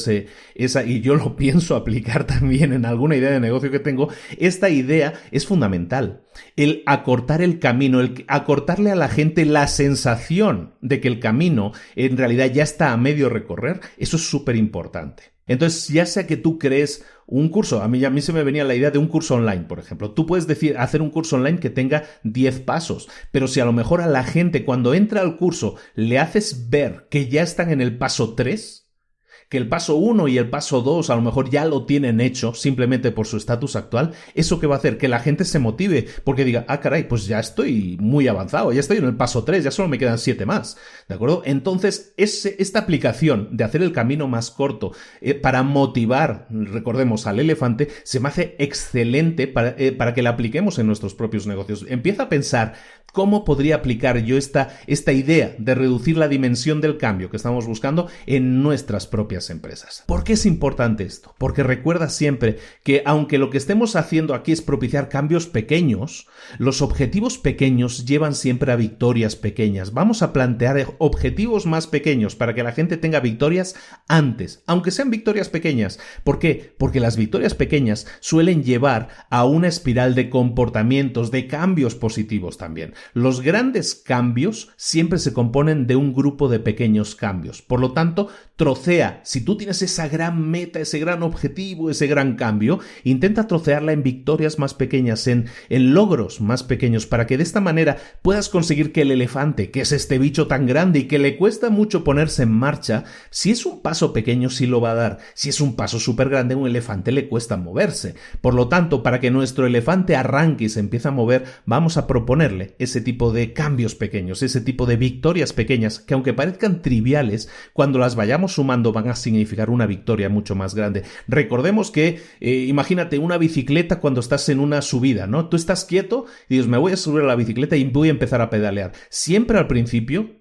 A: y yo lo pienso aplicar también en alguna idea de negocio que tengo. Esta idea es fundamental. El acortar el camino, el acortarle a la gente la sensación de que el camino en realidad ya está a medio recorrer, eso es súper importante. Entonces, ya sea que tú crees un curso, a mí se me venía la idea de un curso online, por ejemplo. Tú puedes hacer un curso online que tenga 10 pasos, pero si a lo mejor a la gente cuando entra al curso le haces ver que ya están en el paso 3, que el paso 1 y el paso 2 a lo mejor ya lo tienen hecho simplemente por su estatus actual, ¿eso qué va a hacer? Que la gente se motive porque diga, caray, pues ya estoy muy avanzado, ya estoy en el paso 3, ya solo me quedan 7 más, ¿de acuerdo? Entonces, esta aplicación de hacer el camino más corto para motivar, recordemos, al elefante, se me hace excelente para que la apliquemos en nuestros propios negocios. Empieza a pensar cómo podría aplicar yo esta idea de reducir la dimensión del cambio que estamos buscando en nuestras propias empresas. ¿Por qué es importante esto? Porque recuerda siempre que aunque lo que estemos haciendo aquí es propiciar cambios pequeños, los objetivos pequeños llevan siempre a victorias pequeñas. Vamos a plantear objetivos más pequeños para que la gente tenga victorias antes, aunque sean victorias pequeñas. ¿Por qué? Porque las victorias pequeñas suelen llevar a una espiral de comportamientos, de cambios positivos también. Los grandes cambios siempre se componen de un grupo de pequeños cambios. Por lo tanto, trocea, si tú tienes esa gran meta, ese gran objetivo, ese gran cambio, intenta trocearla en victorias más pequeñas, en logros más pequeños, para que de esta manera puedas conseguir que el elefante, que es este bicho tan grande y que le cuesta mucho ponerse en marcha, si es un paso pequeño sí lo va a dar, si es un paso súper grande, a un elefante le cuesta moverse. Por lo tanto, para que nuestro elefante arranque y se empiece a mover, vamos a proponerle ese tipo de cambios pequeños, ese tipo de victorias pequeñas, que aunque parezcan triviales, cuando las vayamos sumando van a significar una victoria mucho más grande. Recordemos que, imagínate una bicicleta cuando estás en una subida, ¿no? Tú estás quieto y dices, me voy a subir a la bicicleta y voy a empezar a pedalear. Siempre al principio,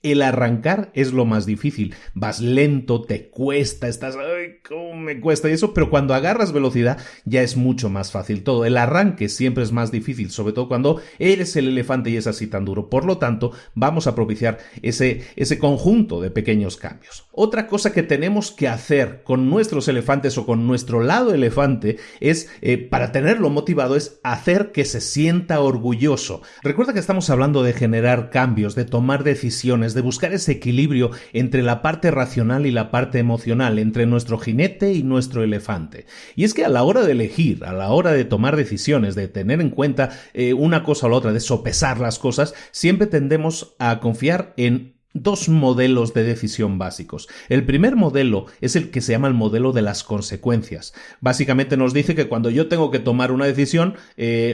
A: el arrancar es lo más difícil. Vas lento, te cuesta, estás, ¡ay, cómo me cuesta! Y eso, pero cuando agarras velocidad ya es mucho más fácil todo. El arranque siempre es más difícil, sobre todo cuando eres el elefante y es así tan duro. Por lo tanto, vamos a propiciar ese conjunto de pequeños cambios. Otra cosa que tenemos que hacer con nuestros elefantes o con nuestro lado elefante es, para tenerlo motivado, es hacer que se sienta orgulloso. Recuerda que estamos hablando de generar cambios, de tomar decisiones, de buscar ese equilibrio entre la parte racional y la parte emocional, entre nuestro jinete y nuestro elefante. Y es que a la hora de elegir, a la hora de tomar decisiones, de tener en cuenta una cosa o la otra, de sopesar las cosas, siempre tendemos a confiar en dos modelos de decisión básicos. El primer modelo es el que se llama el modelo de las consecuencias. Básicamente nos dice que cuando yo tengo que tomar una decisión,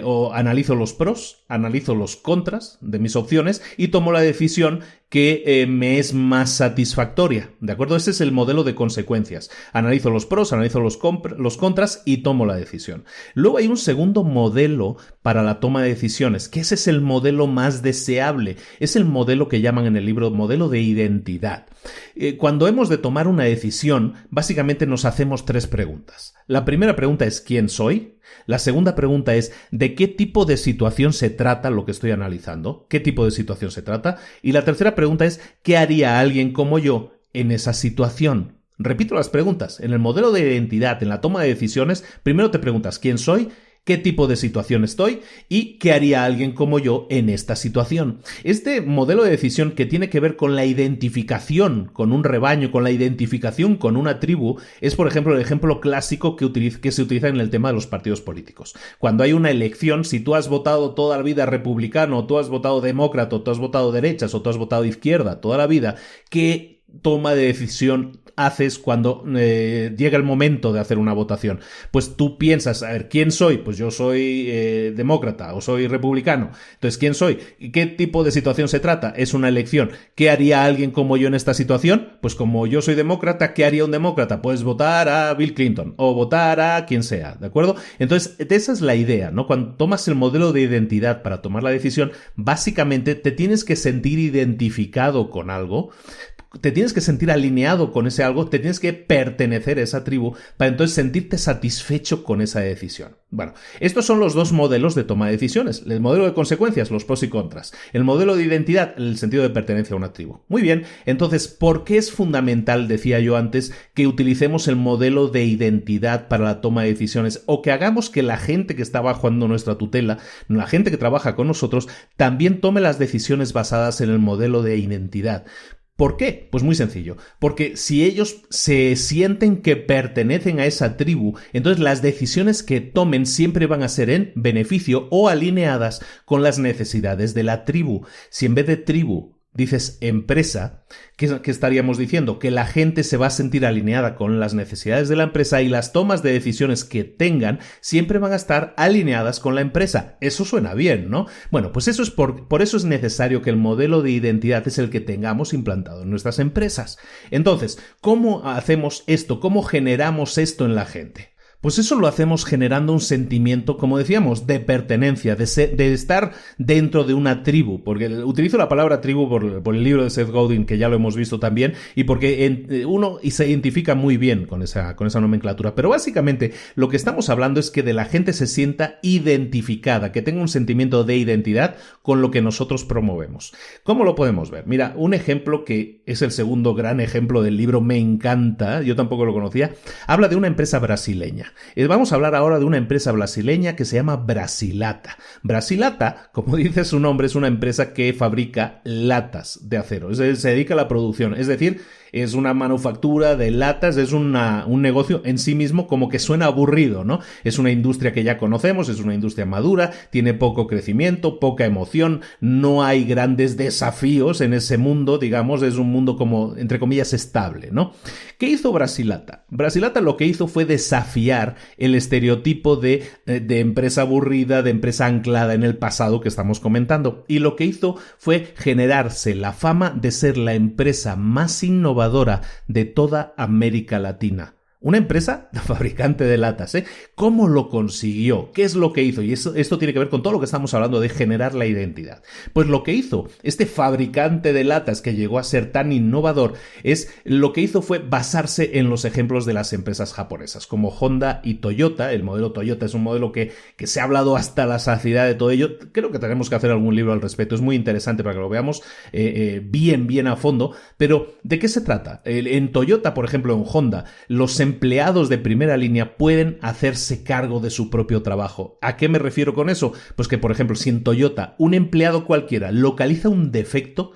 A: o analizo los pros, analizo los contras de mis opciones y tomo la decisión que me es más satisfactoria, ¿de acuerdo? Ese es el modelo de consecuencias. Analizo los pros, analizo los contras y tomo la decisión. Luego hay un segundo modelo para la toma de decisiones, que ese es el modelo más deseable. Es el modelo que llaman en el libro modelo de identidad. Cuando hemos de tomar una decisión, básicamente nos hacemos tres preguntas. La primera pregunta es ¿quién soy? La segunda pregunta es ¿de qué tipo de situación se trata lo que estoy analizando? ¿Qué tipo de situación se trata? Y la tercera pregunta es ¿qué haría alguien como yo en esa situación? Repito las preguntas. En el modelo de identidad, en la toma de decisiones, primero te preguntas ¿quién soy? ¿Qué tipo de situación estoy? ¿Y qué haría alguien como yo en esta situación? Este modelo de decisión que tiene que ver con la identificación con un rebaño, con la identificación con una tribu, es por ejemplo el ejemplo clásico que se utiliza en el tema de los partidos políticos. Cuando hay una elección, si tú has votado toda la vida republicano, tú has votado demócrata, tú has votado derechas o tú has votado izquierda toda la vida, ¿qué toma de decisión haces cuando llega el momento de hacer una votación? Pues tú piensas, a ver, ¿quién soy? Pues yo soy demócrata o soy republicano. Entonces, ¿quién soy? ¿Y qué tipo de situación se trata? Es una elección. ¿Qué haría alguien como yo en esta situación? Pues como yo soy demócrata, ¿qué haría un demócrata? Pues votar a Bill Clinton o votar a quien sea, ¿de acuerdo? Entonces, esa es la idea, ¿no? Cuando tomas el modelo de identidad para tomar la decisión, básicamente te tienes que sentir identificado con algo, te tienes que sentir alineado con ese algo, te tienes que pertenecer a esa tribu para entonces sentirte satisfecho con esa decisión. Bueno, estos son los dos modelos de toma de decisiones. El modelo de consecuencias, los pros y contras. El modelo de identidad, el sentido de pertenencia a una tribu. Muy bien, entonces, ¿por qué es fundamental, decía yo antes, que utilicemos el modelo de identidad para la toma de decisiones o que hagamos que la gente que está bajo nuestra tutela, la gente que trabaja con nosotros, también tome las decisiones basadas en el modelo de identidad? ¿Por qué? Pues muy sencillo, porque si ellos se sienten que pertenecen a esa tribu, entonces las decisiones que tomen siempre van a ser en beneficio o alineadas con las necesidades de la tribu. Si en vez de tribu dices empresa, ¿qué estaríamos diciendo? Que la gente se va a sentir alineada con las necesidades de la empresa y las tomas de decisiones que tengan siempre van a estar alineadas con la empresa. Eso suena bien, ¿no? Bueno, pues eso es por eso es necesario que el modelo de identidad es el que tengamos implantado en nuestras empresas. Entonces, ¿cómo hacemos esto? ¿Cómo generamos esto en la gente? Pues eso lo hacemos generando un sentimiento, como decíamos, de pertenencia, de estar dentro de una tribu, porque utilizo la palabra tribu por el libro de Seth Godin, que ya lo hemos visto también, y porque uno se identifica muy bien con esa nomenclatura, pero básicamente lo que estamos hablando es que de la gente se sienta identificada, que tenga un sentimiento de identidad con lo que nosotros promovemos. ¿Cómo lo podemos ver? Mira, un ejemplo que es el segundo gran ejemplo del libro, me encanta, yo tampoco lo conocía, habla de una empresa brasileña. Vamos a hablar ahora de una empresa brasileña que se llama Brasilata. Brasilata, como dice su nombre, es una empresa que fabrica latas de acero. Se dedica a la producción, es decir, es una manufactura de latas, es un negocio en sí mismo como que suena aburrido, ¿no? Es una industria que ya conocemos, es una industria madura, tiene poco crecimiento, poca emoción, no hay grandes desafíos en ese mundo, digamos, es un mundo como, entre comillas, estable, ¿no? ¿Qué hizo Brasilata? Brasilata lo que hizo fue desafiar el estereotipo de empresa aburrida, de empresa anclada en el pasado que estamos comentando. Y lo que hizo fue generarse la fama de ser la empresa más innovadora de toda América Latina. Una empresa fabricante de latas, ¿eh? ¿Cómo lo consiguió? ¿Qué es lo que hizo? Y esto tiene que ver con todo lo que estamos hablando de generar la identidad. Pues lo que hizo este fabricante de latas que llegó a ser tan innovador lo que hizo fue basarse en los ejemplos de las empresas japonesas, como Honda y Toyota. El modelo Toyota es un modelo que se ha hablado hasta la saciedad de todo ello. Creo que tenemos que hacer algún libro al respecto. Es muy interesante para que lo veamos bien a fondo. Pero, ¿de qué se trata? En Toyota, por ejemplo, en Honda, los empleados de primera línea pueden hacerse cargo de su propio trabajo. ¿A qué me refiero con eso? Pues que, por ejemplo, si en Toyota un empleado cualquiera localiza un defecto,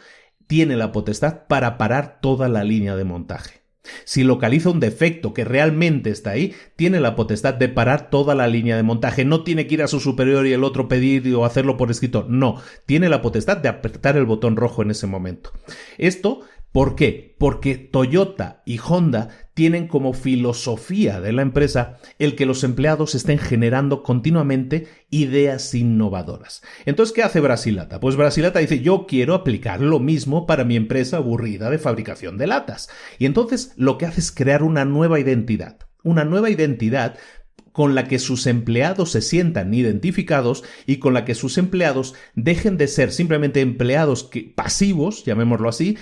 A: tiene la potestad para parar toda la línea de montaje. Si localiza un defecto que realmente está ahí, tiene la potestad de parar toda la línea de montaje. No tiene que ir a su superior y el otro pedir o hacerlo por escrito. No, tiene la potestad de apretar el botón rojo en ese momento. Esto, ¿por qué? Porque Toyota y Honda tienen como filosofía de la empresa el que los empleados estén generando continuamente ideas innovadoras. Entonces, ¿qué hace Brasilata? Pues Brasilata dice, yo quiero aplicar lo mismo para mi empresa aburrida de fabricación de latas. Y entonces lo que hace es crear una nueva identidad. Una nueva identidad con la que sus empleados se sientan identificados y con la que sus empleados dejen de ser simplemente empleados pasivos, llamémoslo así,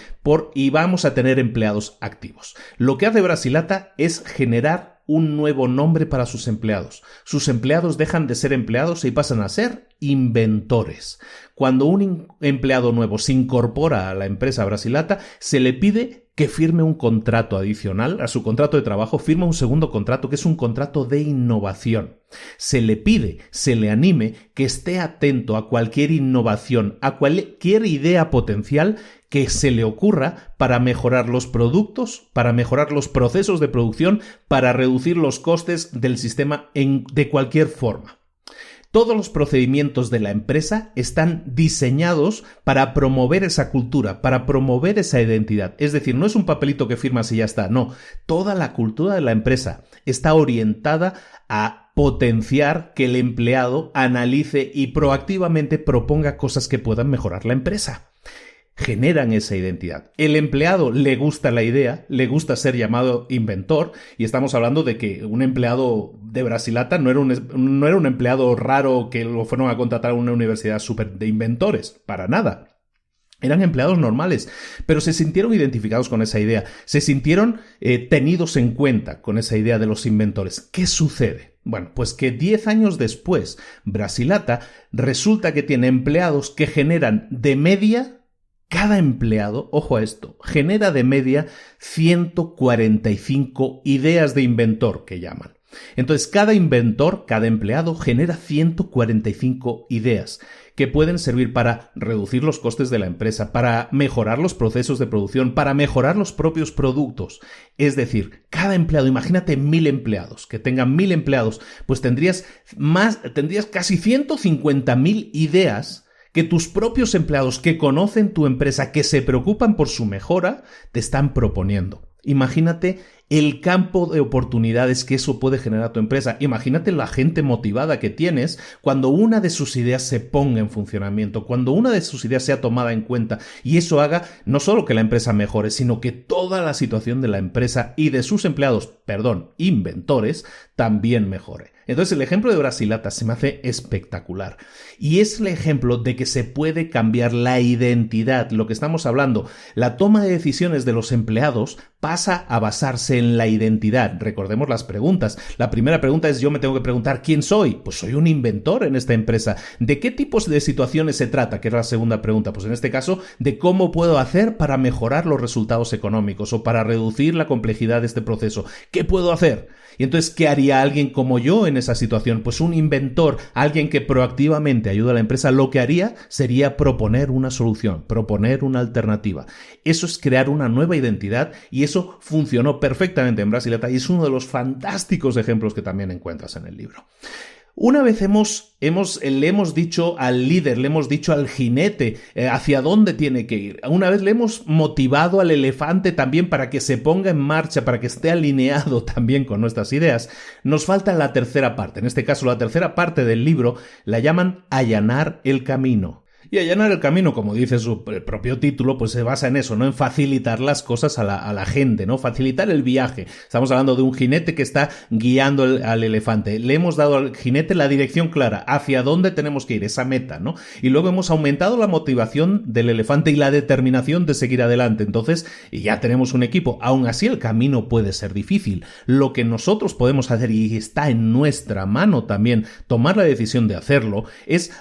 A: y vamos a tener empleados activos. Lo que hace Brasilata es generar un nuevo nombre para sus empleados. Sus empleados dejan de ser empleados y pasan a ser inventores. Cuando un empleado nuevo se incorpora a la empresa Brasilata, se le pide que firme un contrato adicional a su contrato de trabajo, firma un segundo contrato que es un contrato de innovación. Se le pide, se le anime que esté atento a cualquier innovación, a cualquier idea potencial que se le ocurra para mejorar los productos, para mejorar los procesos de producción, para reducir los costes del sistema de cualquier forma. Todos los procedimientos de la empresa están diseñados para promover esa cultura, para promover esa identidad. Es decir, no es un papelito que firmas y ya está, no. Toda la cultura de la empresa está orientada a potenciar que el empleado analice y proactivamente proponga cosas que puedan mejorar la empresa. Generan esa identidad. El empleado le gusta la idea, le gusta ser llamado inventor, y estamos hablando de que un empleado de Brasilata no era un empleado raro que lo fueron a contratar a una universidad súper de inventores, para nada. Eran empleados normales, pero se sintieron identificados con esa idea, se sintieron tenidos en cuenta con esa idea de los inventores. ¿Qué sucede? Bueno, pues que 10 años después, Brasilata resulta que tiene empleados que generan de media. Cada empleado, ojo a esto, genera de media 145 ideas de inventor, que llaman. Entonces, cada inventor, cada empleado genera 145 ideas que pueden servir para reducir los costes de la empresa, para mejorar los procesos de producción, para mejorar los propios productos. Es decir, cada empleado, imagínate 1000 empleados, que tengan 1000 empleados, pues tendrías casi 150.000 ideas que tus propios empleados que conocen tu empresa, que se preocupan por su mejora, te están proponiendo. Imagínate el campo de oportunidades que eso puede generar a tu empresa. Imagínate la gente motivada que tienes cuando una de sus ideas se ponga en funcionamiento, cuando una de sus ideas sea tomada en cuenta y eso haga no solo que la empresa mejore, sino que toda la situación de la empresa y de sus empleados, inventores, también mejore. Entonces el ejemplo de Brasilata se me hace espectacular y es el ejemplo de que se puede cambiar la identidad, lo que estamos hablando, la toma de decisiones de los empleados pasa a basarse en la identidad. Recordemos las preguntas. La primera pregunta es: yo me tengo que preguntar ¿quién soy? Pues soy un inventor en esta empresa. ¿De qué tipos de situaciones se trata? Que es la segunda pregunta. Pues en este caso, de cómo puedo hacer para mejorar los resultados económicos o para reducir la complejidad de este proceso. ¿Qué puedo hacer? Y entonces, ¿qué haría alguien como yo en esa situación? Pues un inventor, alguien que proactivamente ayuda a la empresa, lo que haría sería proponer una solución, proponer una alternativa. Eso es crear una nueva identidad, y eso funcionó perfectamente en Brasilata, y es uno de los fantásticos ejemplos que también encuentras en el libro. Una vez le hemos dicho al líder, le hemos dicho al jinete hacia dónde tiene que ir. Una vez le hemos motivado al elefante también para que se ponga en marcha, para que esté alineado también con nuestras ideas. Nos falta la tercera parte. En este caso, la tercera parte del libro la llaman allanar el camino. Y allanar el camino, como dice el propio título, pues se basa en eso, ¿no? En facilitar las cosas a la gente, ¿no? Facilitar el viaje. Estamos hablando de un jinete que está guiando al elefante. Le hemos dado al jinete la dirección clara, hacia dónde tenemos que ir, esa meta, ¿no? Y luego hemos aumentado la motivación del elefante y la determinación de seguir adelante. Entonces, ya tenemos un equipo. Aún así, el camino puede ser difícil. Lo que nosotros podemos hacer, y está en nuestra mano también tomar la decisión de hacerlo, es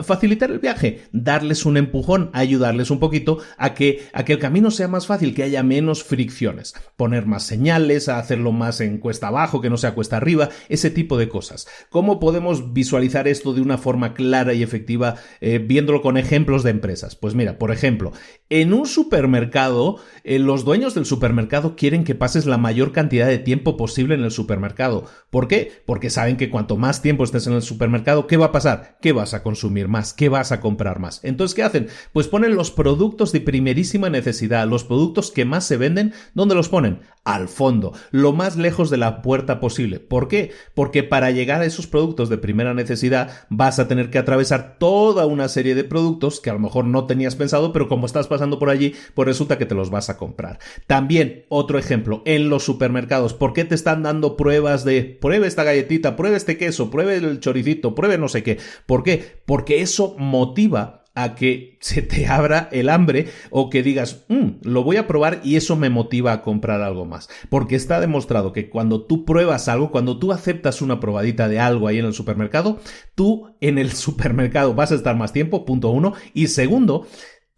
A: facilitar el viaje, darles un empujón, ayudarles un poquito a que el camino sea más fácil, que haya menos fricciones, poner más señales, hacerlo más en cuesta abajo, que no sea cuesta arriba, ese tipo de cosas. ¿Cómo podemos visualizar esto de una forma clara y efectiva viéndolo con ejemplos de empresas? Pues mira, por ejemplo, en un supermercado, los dueños del supermercado quieren que pases la mayor cantidad de tiempo posible en el supermercado. ¿Por qué? Porque saben que cuanto más tiempo estés en el supermercado, ¿qué va a pasar? ¿Qué vas a consumir más? ¿Qué vas a comprar más? Entonces, ¿qué hacen? Pues ponen los productos de primerísima necesidad, los productos que más se venden. ¿Dónde los ponen? Al fondo, lo más lejos de la puerta posible. ¿Por qué? Porque para llegar a esos productos de primera necesidad vas a tener que atravesar toda una serie de productos que a lo mejor no tenías pensado, pero como estás pasando por allí, pues resulta que te los vas a comprar. También, otro ejemplo, en los supermercados, ¿por qué te están dando pruebas de pruebe esta galletita, pruebe este queso, pruebe el choricito, pruebe no sé qué? ¿Por qué? Porque eso motiva a que se te abra el hambre, o que digas, lo voy a probar, y eso me motiva a comprar algo más. Porque está demostrado que cuando tú pruebas algo, cuando tú aceptas una probadita de algo ahí en el supermercado, tú en el supermercado vas a estar más tiempo, punto uno, y segundo,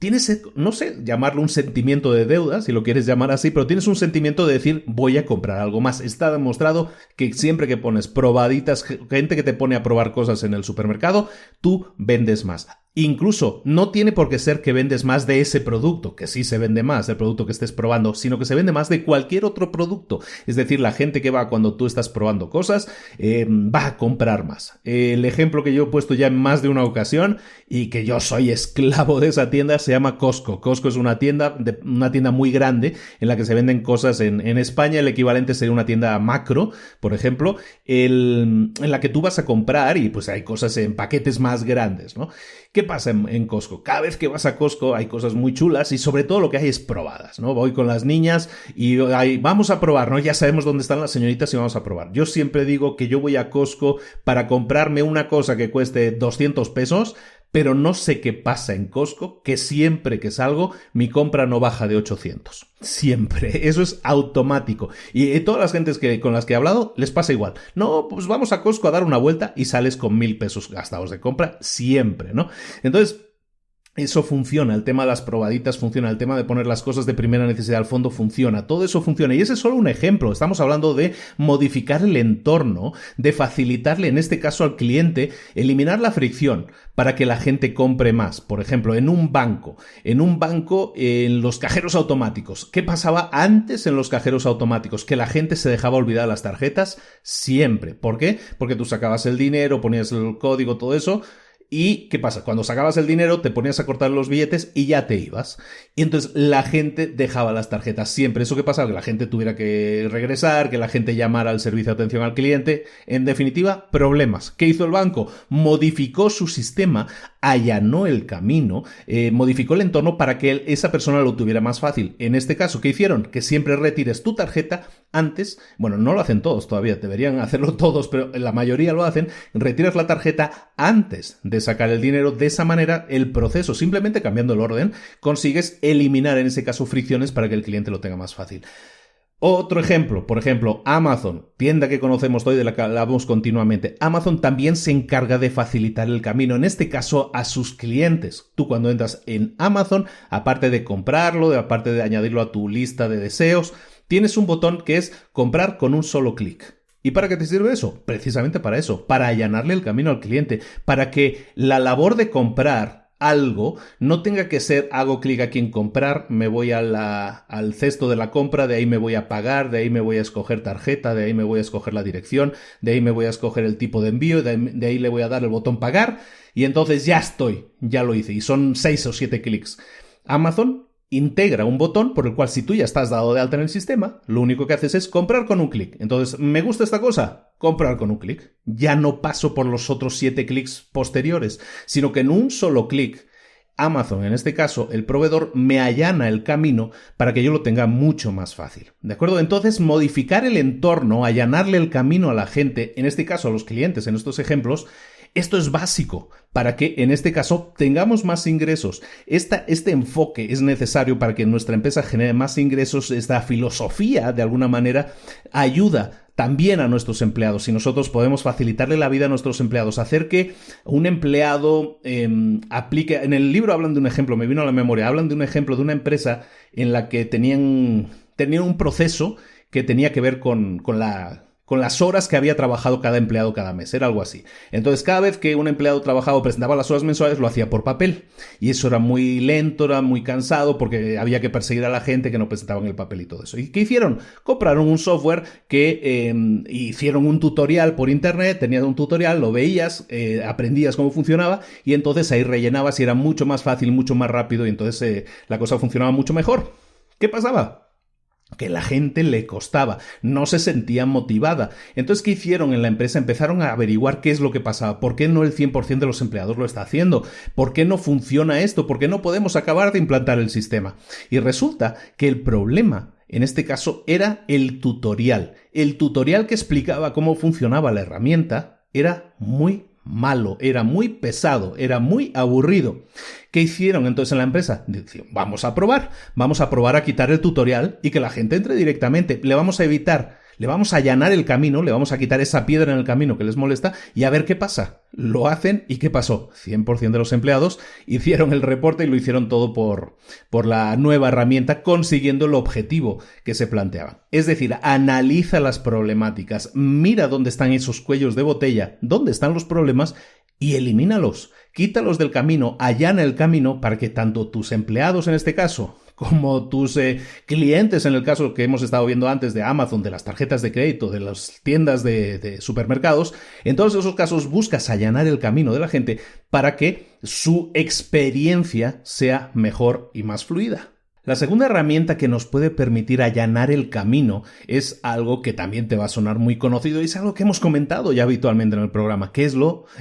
A: tienes, no sé, llamarlo un sentimiento de deuda, si lo quieres llamar así, pero tienes un sentimiento de decir, voy a comprar algo más. Está demostrado que siempre que pones probaditas, gente que te pone a probar cosas en el supermercado, tú vendes más. Incluso no tiene por qué ser que vendes más de ese producto, que sí se vende más del producto que estés probando, sino que se vende más de cualquier otro producto. Es decir, la gente que va cuando tú estás probando cosas va a comprar más. El ejemplo que yo he puesto ya en más de una ocasión, y que yo soy esclavo de esa tienda, se llama Costco. Costco es una tienda muy grande en la que se venden cosas. En España el equivalente sería una tienda Macro, por ejemplo, en la que tú vas a comprar y pues hay cosas en paquetes más grandes, ¿no? ¿Qué pasa en Costco? Cada vez que vas a Costco hay cosas muy chulas, y sobre todo lo que hay es probadas, ¿no? Voy con las niñas y vamos a probar, ¿no? Ya sabemos dónde están las señoritas y vamos a probar. Yo siempre digo que yo voy a Costco para comprarme una cosa que cueste 200 pesos, pero no sé qué pasa en Costco, que siempre que salgo mi compra no baja de 800. Siempre. Eso es automático. Y todas las gentes con las que he hablado les pasa igual. No, pues vamos a Costco a dar una vuelta y sales con 1,000 pesos gastados de compra siempre, ¿no? Entonces, eso funciona, el tema de las probaditas funciona, el tema de poner las cosas de primera necesidad al fondo funciona, todo eso funciona, y ese es solo un ejemplo. Estamos hablando de modificar el entorno, de facilitarle, en este caso al cliente, eliminar la fricción para que la gente compre más. Por ejemplo, en un banco, en los cajeros automáticos. ¿Qué pasaba antes en los cajeros automáticos? Que la gente se dejaba olvidar las tarjetas siempre. ¿Por qué? Porque tú sacabas el dinero, ponías el código, todo eso. ¿Y qué pasa? Cuando sacabas el dinero te ponías a cortar los billetes y ya te ibas. Y entonces la gente dejaba las tarjetas siempre. ¿Eso qué pasaba? Que la gente tuviera que regresar, que la gente llamara al servicio de atención al cliente. En definitiva, problemas. ¿Qué hizo el banco? Modificó su sistema, allanó el camino, modificó el entorno para que esa persona lo tuviera más fácil. En este caso, ¿qué hicieron? Que siempre retires tu tarjeta antes. Bueno, no lo hacen todos todavía, deberían hacerlo todos, pero la mayoría lo hacen. Retiras la tarjeta antes de sacar el dinero. De esa manera, el proceso, simplemente cambiando el orden, consigues eliminar en ese caso fricciones para que el cliente lo tenga más fácil. Otro ejemplo, por ejemplo, Amazon, tienda que conocemos hoy, de la que hablamos continuamente. Amazon también se encarga de facilitar el camino, en este caso a sus clientes. Tú cuando entras en Amazon, aparte de comprarlo, aparte de añadirlo a tu lista de deseos, tienes un botón que es comprar con un solo clic. ¿Y para qué te sirve eso? Precisamente para eso, para allanarle el camino al cliente, para que la labor de comprar algo no tenga que ser hago clic aquí en comprar, me voy al cesto de la compra, de ahí me voy a pagar, de ahí me voy a escoger tarjeta, de ahí me voy a escoger la dirección, de ahí me voy a escoger el tipo de envío, de ahí le voy a dar el botón pagar y entonces ya lo hice y son 6 o 7 clics. Amazon integra un botón por el cual si tú ya estás dado de alta en el sistema, lo único que haces es comprar con un clic. Entonces, ¿me gusta esta cosa? Comprar con un clic. Ya no paso por los otros 7 clics posteriores, sino que en un solo clic, Amazon, en este caso, el proveedor, me allana el camino para que yo lo tenga mucho más fácil. ¿De acuerdo? Entonces, modificar el entorno, allanarle el camino a la gente, en este caso a los clientes, en estos ejemplos, esto es básico para que, en este caso, tengamos más ingresos. Este enfoque es necesario para que nuestra empresa genere más ingresos. Esta filosofía, de alguna manera, ayuda también a nuestros empleados. Si nosotros podemos facilitarle la vida a nuestros empleados, hacer que un empleado aplique... En el libro hablan de un ejemplo, me vino a la memoria, hablan de un ejemplo de una empresa en la que tenían un proceso que tenía que ver con las horas que había trabajado cada empleado cada mes, era algo así. Entonces, cada vez que un empleado trabajaba o presentaba las horas mensuales, lo hacía por papel. Y eso era muy lento, era muy cansado, porque había que perseguir a la gente que no presentaban el papel y todo eso. ¿Y qué hicieron? Compraron un software que hicieron un tutorial por internet, tenías un tutorial, lo veías, aprendías cómo funcionaba, y entonces ahí rellenabas y era mucho más fácil, mucho más rápido, y entonces la cosa funcionaba mucho mejor. ¿Qué pasaba? Que la gente le costaba, no se sentía motivada. Entonces, ¿qué hicieron en la empresa? Empezaron a averiguar qué es lo que pasaba. ¿Por qué no el 100% de los empleados lo está haciendo? ¿Por qué no funciona esto? ¿Por qué no podemos acabar de implantar el sistema? Y resulta que el problema, en este caso, era el tutorial. El tutorial que explicaba cómo funcionaba la herramienta era muy malo, era muy pesado, era muy aburrido. ¿Qué hicieron entonces en la empresa? Dijeron, vamos a probar a quitar el tutorial y que la gente entre directamente. Le vamos a allanar el camino, le vamos a quitar esa piedra en el camino que les molesta y a ver qué pasa. Lo hacen y ¿qué pasó? 100% de los empleados hicieron el reporte y lo hicieron todo por la nueva herramienta, consiguiendo el objetivo que se planteaban. Es decir, analiza las problemáticas, mira dónde están esos cuellos de botella, dónde están los problemas y elimínalos. Quítalos del camino, allana el camino para que tanto tus empleados en este caso como tus clientes, en el caso que hemos estado viendo antes de Amazon, de las tarjetas de crédito, de las tiendas de supermercados, en todos esos casos buscas allanar el camino de la gente para que su experiencia sea mejor y más fluida. La segunda herramienta que nos puede permitir allanar el camino es algo que también te va a sonar muy conocido y es algo que hemos comentado ya habitualmente en el programa,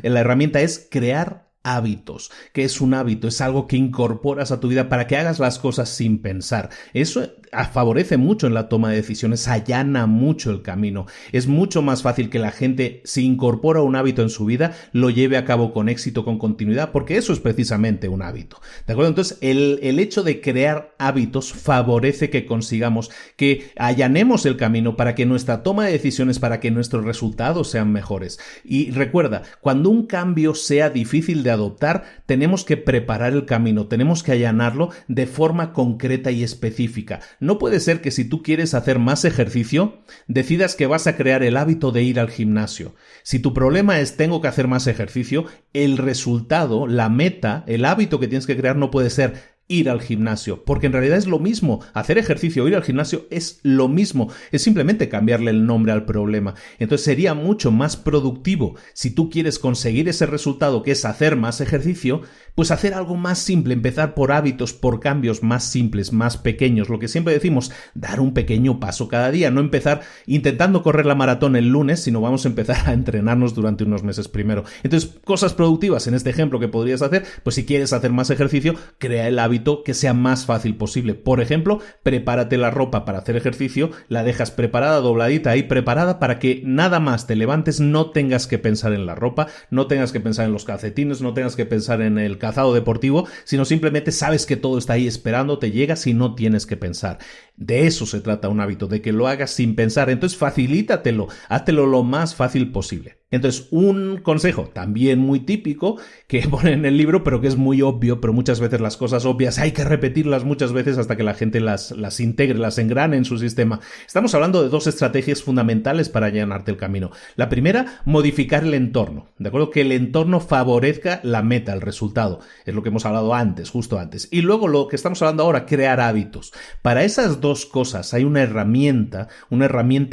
A: la herramienta es crear hábitos. ¿Qué es un hábito? Es algo que incorporas a tu vida para que hagas las cosas sin pensar. Eso favorece mucho en la toma de decisiones, allana mucho el camino. Es mucho más fácil que la gente, si incorpora un hábito en su vida, lo lleve a cabo con éxito, con continuidad, porque eso es precisamente un hábito. ¿De acuerdo? Entonces, el hecho de crear hábitos favorece que consigamos, que allanemos el camino para que nuestra toma de decisiones, para que nuestros resultados sean mejores. Y recuerda, cuando un cambio sea difícil de adoptar, tenemos que preparar el camino, tenemos que allanarlo de forma concreta y específica. No puede ser que si tú quieres hacer más ejercicio, decidas que vas a crear el hábito de ir al gimnasio. Si tu problema es tengo que hacer más ejercicio, el resultado, la meta, el hábito que tienes que crear no puede ser ir al gimnasio, porque en realidad es lo mismo. Hacer ejercicio o ir al gimnasio es lo mismo, es simplemente cambiarle el nombre al problema. Entonces sería mucho más productivo, si tú quieres conseguir ese resultado que es hacer más ejercicio, pues hacer algo más simple, empezar por hábitos, por cambios más simples, más pequeños. Lo que siempre decimos, dar un pequeño paso cada día, no empezar intentando correr la maratón el lunes, sino vamos a empezar a entrenarnos durante unos meses primero. Entonces, cosas productivas en este ejemplo que podrías hacer, pues si quieres hacer más ejercicio, crea el hábito hábito que sea más fácil posible. Por ejemplo, prepárate la ropa para hacer ejercicio, la dejas preparada, dobladita ahí, preparada para que nada más te levantes, no tengas que pensar en la ropa, no tengas que pensar en los calcetines, no tengas que pensar en el calzado deportivo, sino simplemente sabes que todo está ahí esperando, te llegas y no tienes que pensar. De eso se trata un hábito, de que lo hagas sin pensar. Entonces facilítatelo, háztelo lo más fácil posible. Entonces, un consejo también muy típico que pone en el libro, pero que es muy obvio, pero muchas veces las cosas obvias hay que repetirlas muchas veces hasta que la gente las integre, las engrane en su sistema. Estamos hablando de 2 estrategias fundamentales para allanarte el camino. La primera, modificar el entorno, ¿de acuerdo? Que el entorno favorezca la meta, el resultado. Es lo que hemos hablado antes, justo antes. Y luego lo que estamos hablando ahora, crear hábitos. Para esas 2 cosas hay una herramienta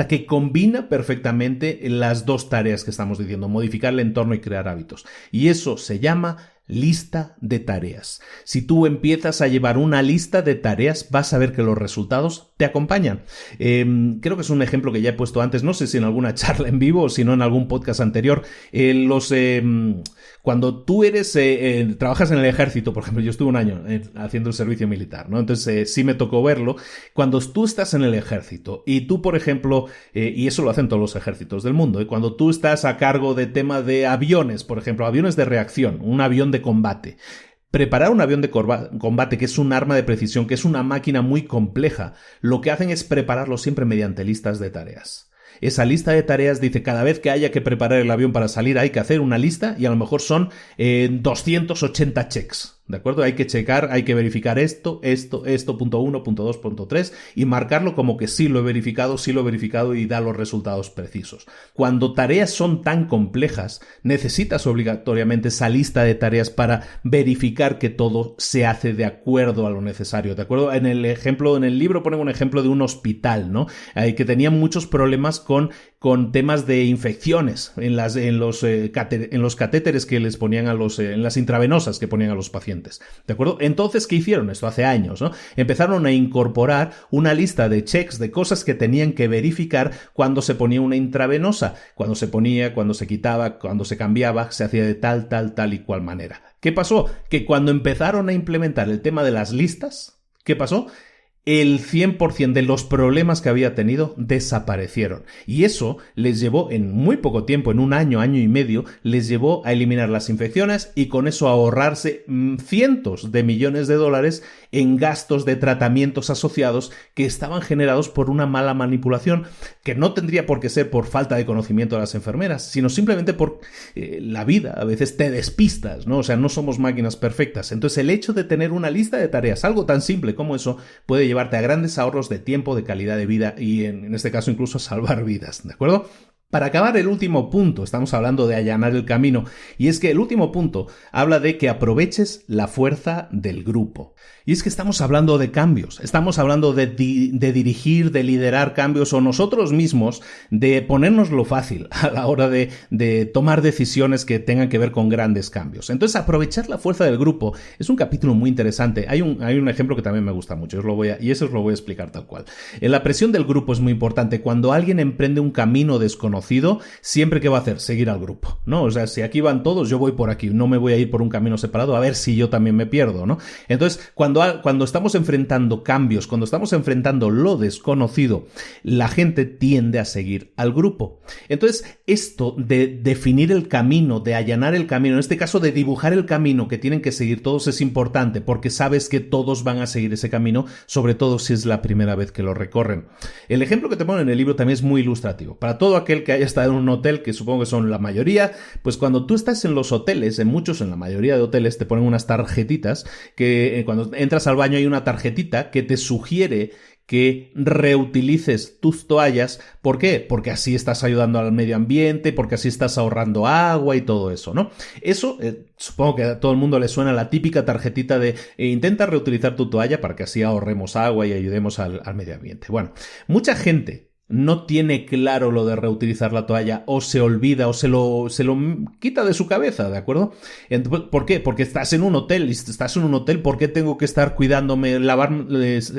A: que combina perfectamente las 2 tareas que estamos diciendo, modificar el entorno y crear hábitos. Y eso se llama lista de tareas. Si tú empiezas a llevar una lista de tareas, vas a ver que los resultados te acompañan. Creo que es un ejemplo que ya he puesto antes, no sé si en alguna charla en vivo o si no en algún podcast anterior. Cuando tú trabajas en el ejército, por ejemplo, yo estuve un año haciendo el servicio militar, ¿no? Entonces sí me tocó verlo. Cuando tú estás en el ejército y tú, por ejemplo, y eso lo hacen todos los ejércitos del mundo, cuando tú estás a cargo de tema de aviones, por ejemplo, aviones de reacción, un avión de combate. Preparar un avión de combate, que es un arma de precisión, que es una máquina muy compleja, lo que hacen es prepararlo siempre mediante listas de tareas. Esa lista de tareas dice, cada vez que haya que preparar el avión para salir hay que hacer una lista y a lo mejor son 280 checks. ¿De acuerdo? Hay que checar, hay que verificar esto, punto 1, punto 2, punto 3 y marcarlo como que sí lo he verificado y da los resultados precisos. Cuando tareas son tan complejas, necesitas obligatoriamente esa lista de tareas para verificar que todo se hace de acuerdo a lo necesario. ¿De acuerdo? En el libro ponen un ejemplo de un hospital, ¿no? Que tenía muchos problemas con temas de infecciones en los catéteres que les ponían en las intravenosas que ponían a los pacientes. ¿De acuerdo? Entonces, ¿qué hicieron? Esto hace años, ¿no? Empezaron a incorporar una lista de checks, de cosas que tenían que verificar cuando se ponía una intravenosa, cuando se ponía, cuando se quitaba, cuando se cambiaba, se hacía de tal y cual manera. ¿Qué pasó? Que cuando empezaron a implementar el tema de las listas, ¿qué pasó? El 100% de los problemas que había tenido desaparecieron. Y eso les llevó en muy poco tiempo, en un año y medio, les llevó a eliminar las infecciones y con eso ahorrarse cientos de millones de dólares en gastos de tratamientos asociados que estaban generados por una mala manipulación, que no tendría por qué ser por falta de conocimiento de las enfermeras, sino simplemente por la vida. A veces te despistas, ¿no? O sea, no somos máquinas perfectas. Entonces, el hecho de tener una lista de tareas, algo tan simple como eso, puede llevarte a grandes ahorros de tiempo, de calidad de vida y en este caso incluso salvar vidas, ¿de acuerdo? Para acabar el último punto, estamos hablando de allanar el camino, y es que el último punto habla de que aproveches la fuerza del grupo. Y es que estamos hablando de cambios, estamos hablando de dirigir, de liderar cambios o nosotros mismos de ponernoslo fácil a la hora de tomar decisiones que tengan que ver con grandes cambios. Entonces, aprovechar la fuerza del grupo es un capítulo muy interesante. Hay un ejemplo que también me gusta mucho, y eso os lo voy a explicar tal cual. La presión del grupo es muy importante. Cuando alguien emprende un camino desconocido, siempre ¿qué va a hacer? Seguir al grupo, ¿no? O sea, si aquí van todos, yo voy por aquí, no me voy a ir por un camino separado a ver si yo también me pierdo, ¿no? Entonces, cuando estamos enfrentando cambios, cuando estamos enfrentando lo desconocido, la gente tiende a seguir al grupo. Entonces, esto de definir el camino, de allanar el camino, en este caso de dibujar el camino que tienen que seguir todos es importante porque sabes que todos van a seguir ese camino, sobre todo si es la primera vez que lo recorren. El ejemplo que te pongo en el libro también es muy ilustrativo. Para todo aquel que haya estado en un hotel, que supongo que son la mayoría, pues cuando tú estás en los hoteles, en la mayoría de hoteles te ponen unas tarjetitas que cuando entras al baño hay una tarjetita que te sugiere que reutilices tus toallas. ¿Por qué? Porque así estás ayudando al medio ambiente, porque así estás ahorrando agua y todo eso, ¿no? Eso, supongo que a todo el mundo le suena la típica tarjetita de intenta reutilizar tu toalla para que así ahorremos agua y ayudemos al medio ambiente. Bueno, mucha gente
B: no tiene claro lo de reutilizar la toalla, o se olvida, o se lo quita de su cabeza, ¿de acuerdo? ¿Por qué? Porque estás en un hotel, y si estás en un hotel, ¿por qué tengo que estar cuidándome,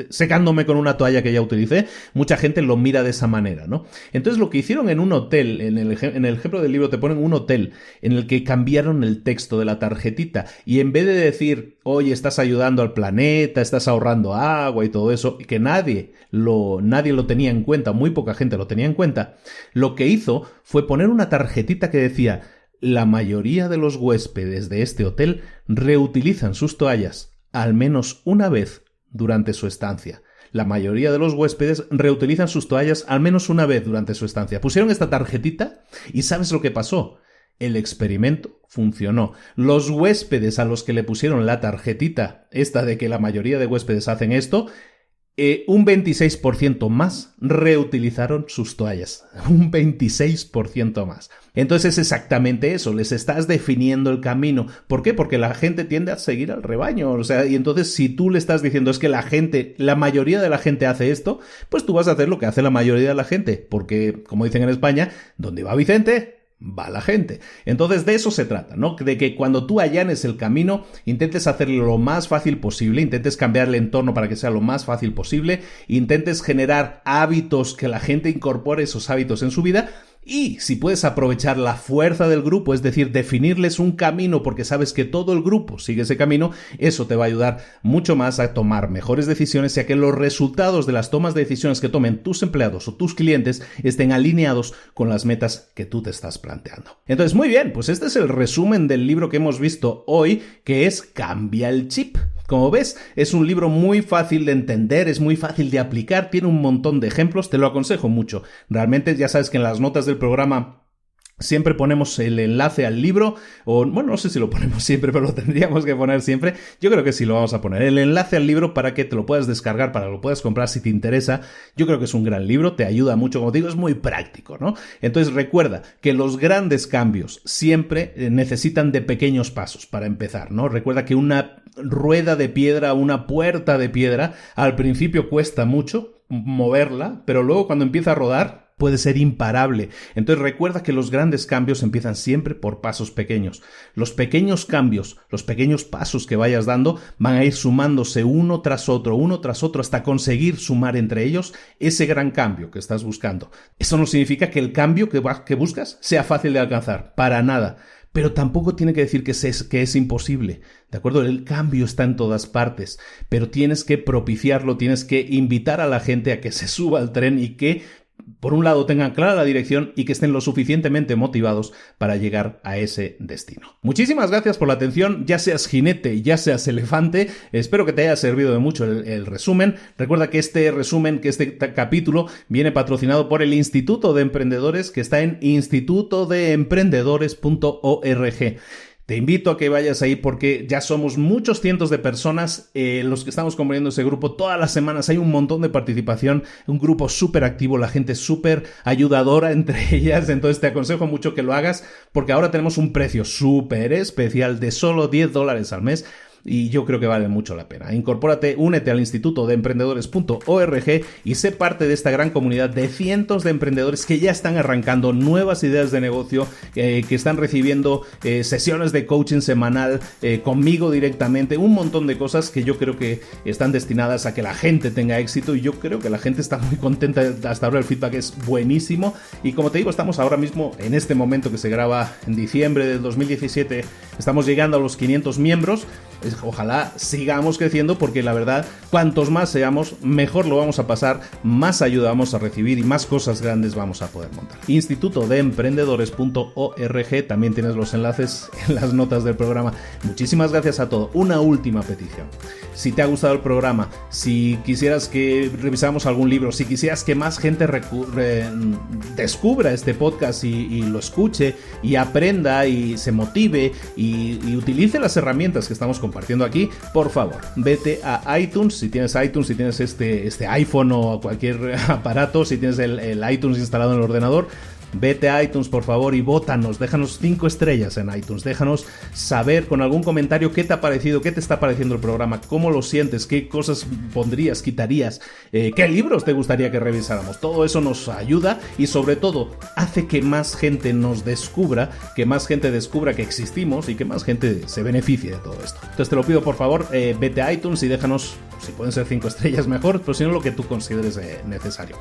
B: secándome con una toalla que ya utilicé? Mucha gente lo mira de esa manera, ¿no? Entonces lo que hicieron en un hotel, en el ejemplo del libro te ponen un hotel en el que cambiaron el texto de la tarjetita, y en vez de decir, oye, estás ayudando al planeta, estás ahorrando agua y todo eso, que nadie lo tenía en cuenta, muy poca gente lo tenía en cuenta, lo que hizo fue poner una tarjetita que decía: la mayoría de los huéspedes de este hotel reutilizan sus toallas al menos una vez durante su estancia. La mayoría de los huéspedes reutilizan sus toallas al menos una vez durante su estancia. Pusieron esta tarjetita y ¿sabes lo que pasó? El experimento funcionó. Los huéspedes a los que le pusieron la tarjetita, esta de que la mayoría de huéspedes hacen esto, un 26% más reutilizaron sus toallas. Un 26% más. Entonces es exactamente eso, les estás definiendo el camino. ¿Por qué? Porque la gente tiende a seguir al rebaño. O sea, y entonces si tú le estás diciendo es que la mayoría de la gente hace esto, pues tú vas a hacer lo que hace la mayoría de la gente. Porque, como dicen en España, ¿dónde va Vicente? Va la gente. Entonces de eso se trata, ¿no? De que cuando tú allanes el camino, intentes hacerlo lo más fácil posible, intentes cambiar el entorno para que sea lo más fácil posible, intentes generar hábitos, que la gente incorpore esos hábitos en su vida. Y si puedes aprovechar la fuerza del grupo, es decir, definirles un camino porque sabes que todo el grupo sigue ese camino, eso te va a ayudar mucho más a tomar mejores decisiones y a que los resultados de las tomas de decisiones que tomen tus empleados o tus clientes estén alineados con las metas que tú te estás planteando. Entonces, muy bien, pues este es el resumen del libro que hemos visto hoy, que es Cambia el Chip. Como ves, es un libro muy fácil de entender, es muy fácil de aplicar, tiene un montón de ejemplos, te lo aconsejo mucho. Realmente ya sabes que en las notas del programa siempre ponemos el enlace al libro, o bueno, no sé si lo ponemos siempre, pero lo tendríamos que poner siempre. Yo creo que sí lo vamos a poner. El enlace al libro para que te lo puedas descargar, para que lo puedas comprar si te interesa. Yo creo que es un gran libro, te ayuda mucho, como te digo, es muy práctico, ¿no? Entonces recuerda que los grandes cambios siempre necesitan de pequeños pasos para empezar, ¿no? Recuerda que una rueda de piedra, una puerta de piedra, al principio cuesta mucho moverla, pero luego cuando empieza a rodar, puede ser imparable. Entonces recuerda que los grandes cambios empiezan siempre por pasos pequeños. Los pequeños cambios, los pequeños pasos que vayas dando van a ir sumándose uno tras otro, hasta conseguir sumar entre ellos ese gran cambio que estás buscando. Eso no significa que el cambio que buscas sea fácil de alcanzar, para nada. Pero tampoco tiene que decir que es imposible, ¿de acuerdo? El cambio está en todas partes, pero tienes que propiciarlo, tienes que invitar a la gente a que se suba al tren y que por un lado tengan clara la dirección y que estén lo suficientemente motivados para llegar a ese destino. Muchísimas gracias por la atención, ya seas jinete, ya seas elefante, espero que te haya servido de mucho el resumen. Recuerda que este resumen, que este capítulo viene patrocinado por el Instituto de Emprendedores, que está en institutodeemprendedores.org. Te invito a que vayas ahí porque ya somos muchos cientos de personas los que estamos componiendo ese grupo. Todas las semanas hay un montón de participación, un grupo súper activo, la gente súper ayudadora entre ellas. Entonces te aconsejo mucho que lo hagas porque ahora tenemos un precio súper especial de solo $10 al mes. Y yo creo que vale mucho la pena. Incorpórate, únete al Instituto de Emprendedores.org y sé parte de esta gran comunidad de cientos de emprendedores que ya están arrancando nuevas ideas de negocio, que están recibiendo sesiones de coaching semanal conmigo directamente, un montón de cosas que yo creo que están destinadas a que la gente tenga éxito y yo creo que la gente está muy contenta. Hasta ahora el feedback es buenísimo y como te digo, estamos ahora mismo en este momento que se graba en diciembre del 2017, estamos llegando a los 500 miembros. Ojalá sigamos creciendo porque la verdad, cuantos más seamos, mejor lo vamos a pasar, más ayuda vamos a recibir y más cosas grandes vamos a poder montar. Institutodeemprendedores.org, también tienes los enlaces en las notas del programa. Muchísimas gracias a todos. Una última petición. Si te ha gustado el programa, si quisieras que revisáramos algún libro, si quisieras que más gente descubra este podcast y lo escuche y aprenda y se motive y utilice las herramientas que estamos compartiendo aquí, por favor, vete a iTunes, si tienes este iPhone o cualquier aparato, si tienes el iTunes instalado en el ordenador, vete a iTunes por favor y vótanos, déjanos 5 estrellas en iTunes, déjanos saber con algún comentario qué te ha parecido, qué te está pareciendo el programa, cómo lo sientes, qué cosas pondrías, quitarías, qué libros te gustaría que revisáramos. Todo eso nos ayuda y sobre todo hace que más gente nos descubra, que más gente descubra que existimos y que más gente se beneficie de todo esto. Entonces te lo pido por favor, vete a iTunes y déjanos, si pueden ser 5 estrellas mejor, pero si no lo que tú consideres necesario.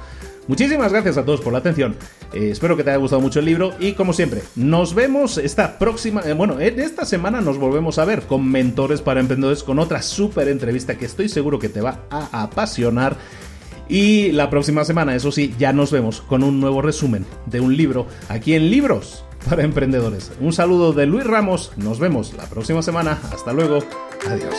B: Muchísimas gracias a todos por la atención, espero que te haya gustado mucho el libro y como siempre, nos vemos esta próxima, en esta semana nos volvemos a ver con Mentores para Emprendedores, con otra súper entrevista que estoy seguro que te va a apasionar. Y la próxima semana, eso sí, ya nos vemos con un nuevo resumen de un libro aquí en Libros para Emprendedores. Un saludo de Luis Ramos, nos vemos la próxima semana, hasta luego, adiós.